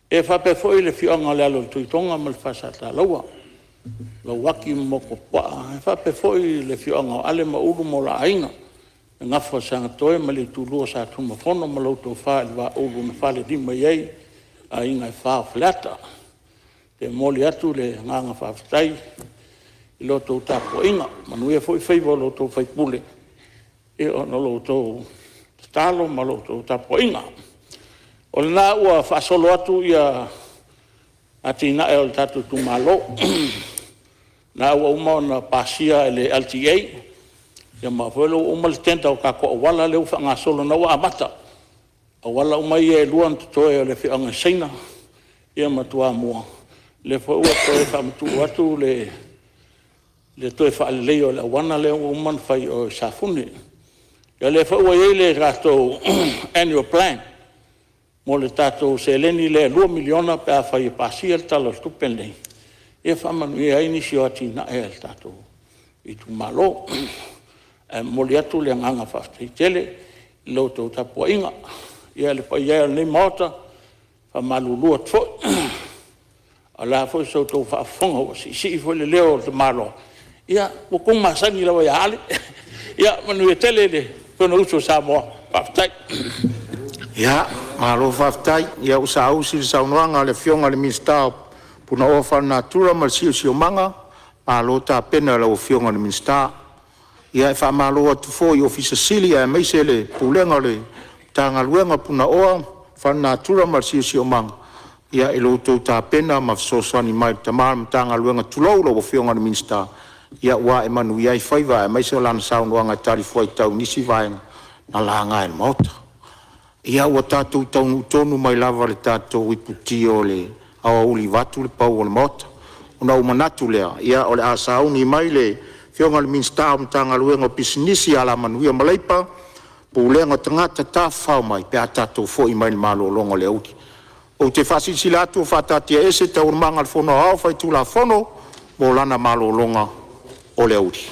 E fa pe foi le whionga le alo tui tonga mele whasata laua. Lau waki moko paa. E fa pe foi le whionga ale ma uru mo la ainga. Ngafo sanga toe ma le tulua sa tuma fono ma lautou wha le wa uru na whale rima iei a inga e wha flata. Te moli atu le nganga whaftai i lautou tapo inga. Manuia foi whaiwa lautou whaipule. E ono lautou talo ma lautou tapo inga. O le nā ua whaasolo atu ia ati na e o le tatu tumalo. Nā ua umao na pasia le LTA. Ia mawhelo uma le tenta o kako o wala leu wha solo na wa amata. O wala uma ia e luan tutoe o le whianga seina. Ia matua mua. Le whaua toe wha matu atu le toe wha leo le wana leo uman whai o safuni. Ia le whaua iei le rato annual plan. Mo le tato se leni le 2 miliona pe a whai pasi el talo stupende. Ia whamanu ia inisi o ati na e el tato. I tu malo. Moli atu le nganga whaftai tele, lautou tapua inga. Ia le pa ia nei maota, wha malulua tfoi. A la foi so tau whaafonga o si foi le leo te malo. Ia, mokong masangi lawa ia ale. Ia, manu e tele le, kono uso Samoa, whaftai. Ia, malo whaftai, ia usa ausi le saunoanga le whionga le minsta puna ofa natura ma sio manga, malo ta pena lau whionga le minsta. Ia e whamalo atu fo i ofisa sili e meise le pulenga le tanga luenga puna oa whanatura ma sio manga. Ia e loto ta pena ma fsoswani mai tamara tanga luenga tulau lo whionga le minsta. Ia ua e manu iai whaiva e meise lana saunoanga tari fuai tau nisi vaenga na langa e mota. Ia ua tātou tonu mai lava le tātou iputi o le awa uli watu le pau o le mota. Una umanatu lea. Ia o le asauni mai le whionga le minsta o mtanga luenga pisinisi ala manuia malaipa, pulenga tangata ta whao mai, pe a tatou fo i mai le malo longa le auti. O te whasisi latu o whatatia ese te urmanga le whono hao whai tula whono, mo lana malo longa o le auti.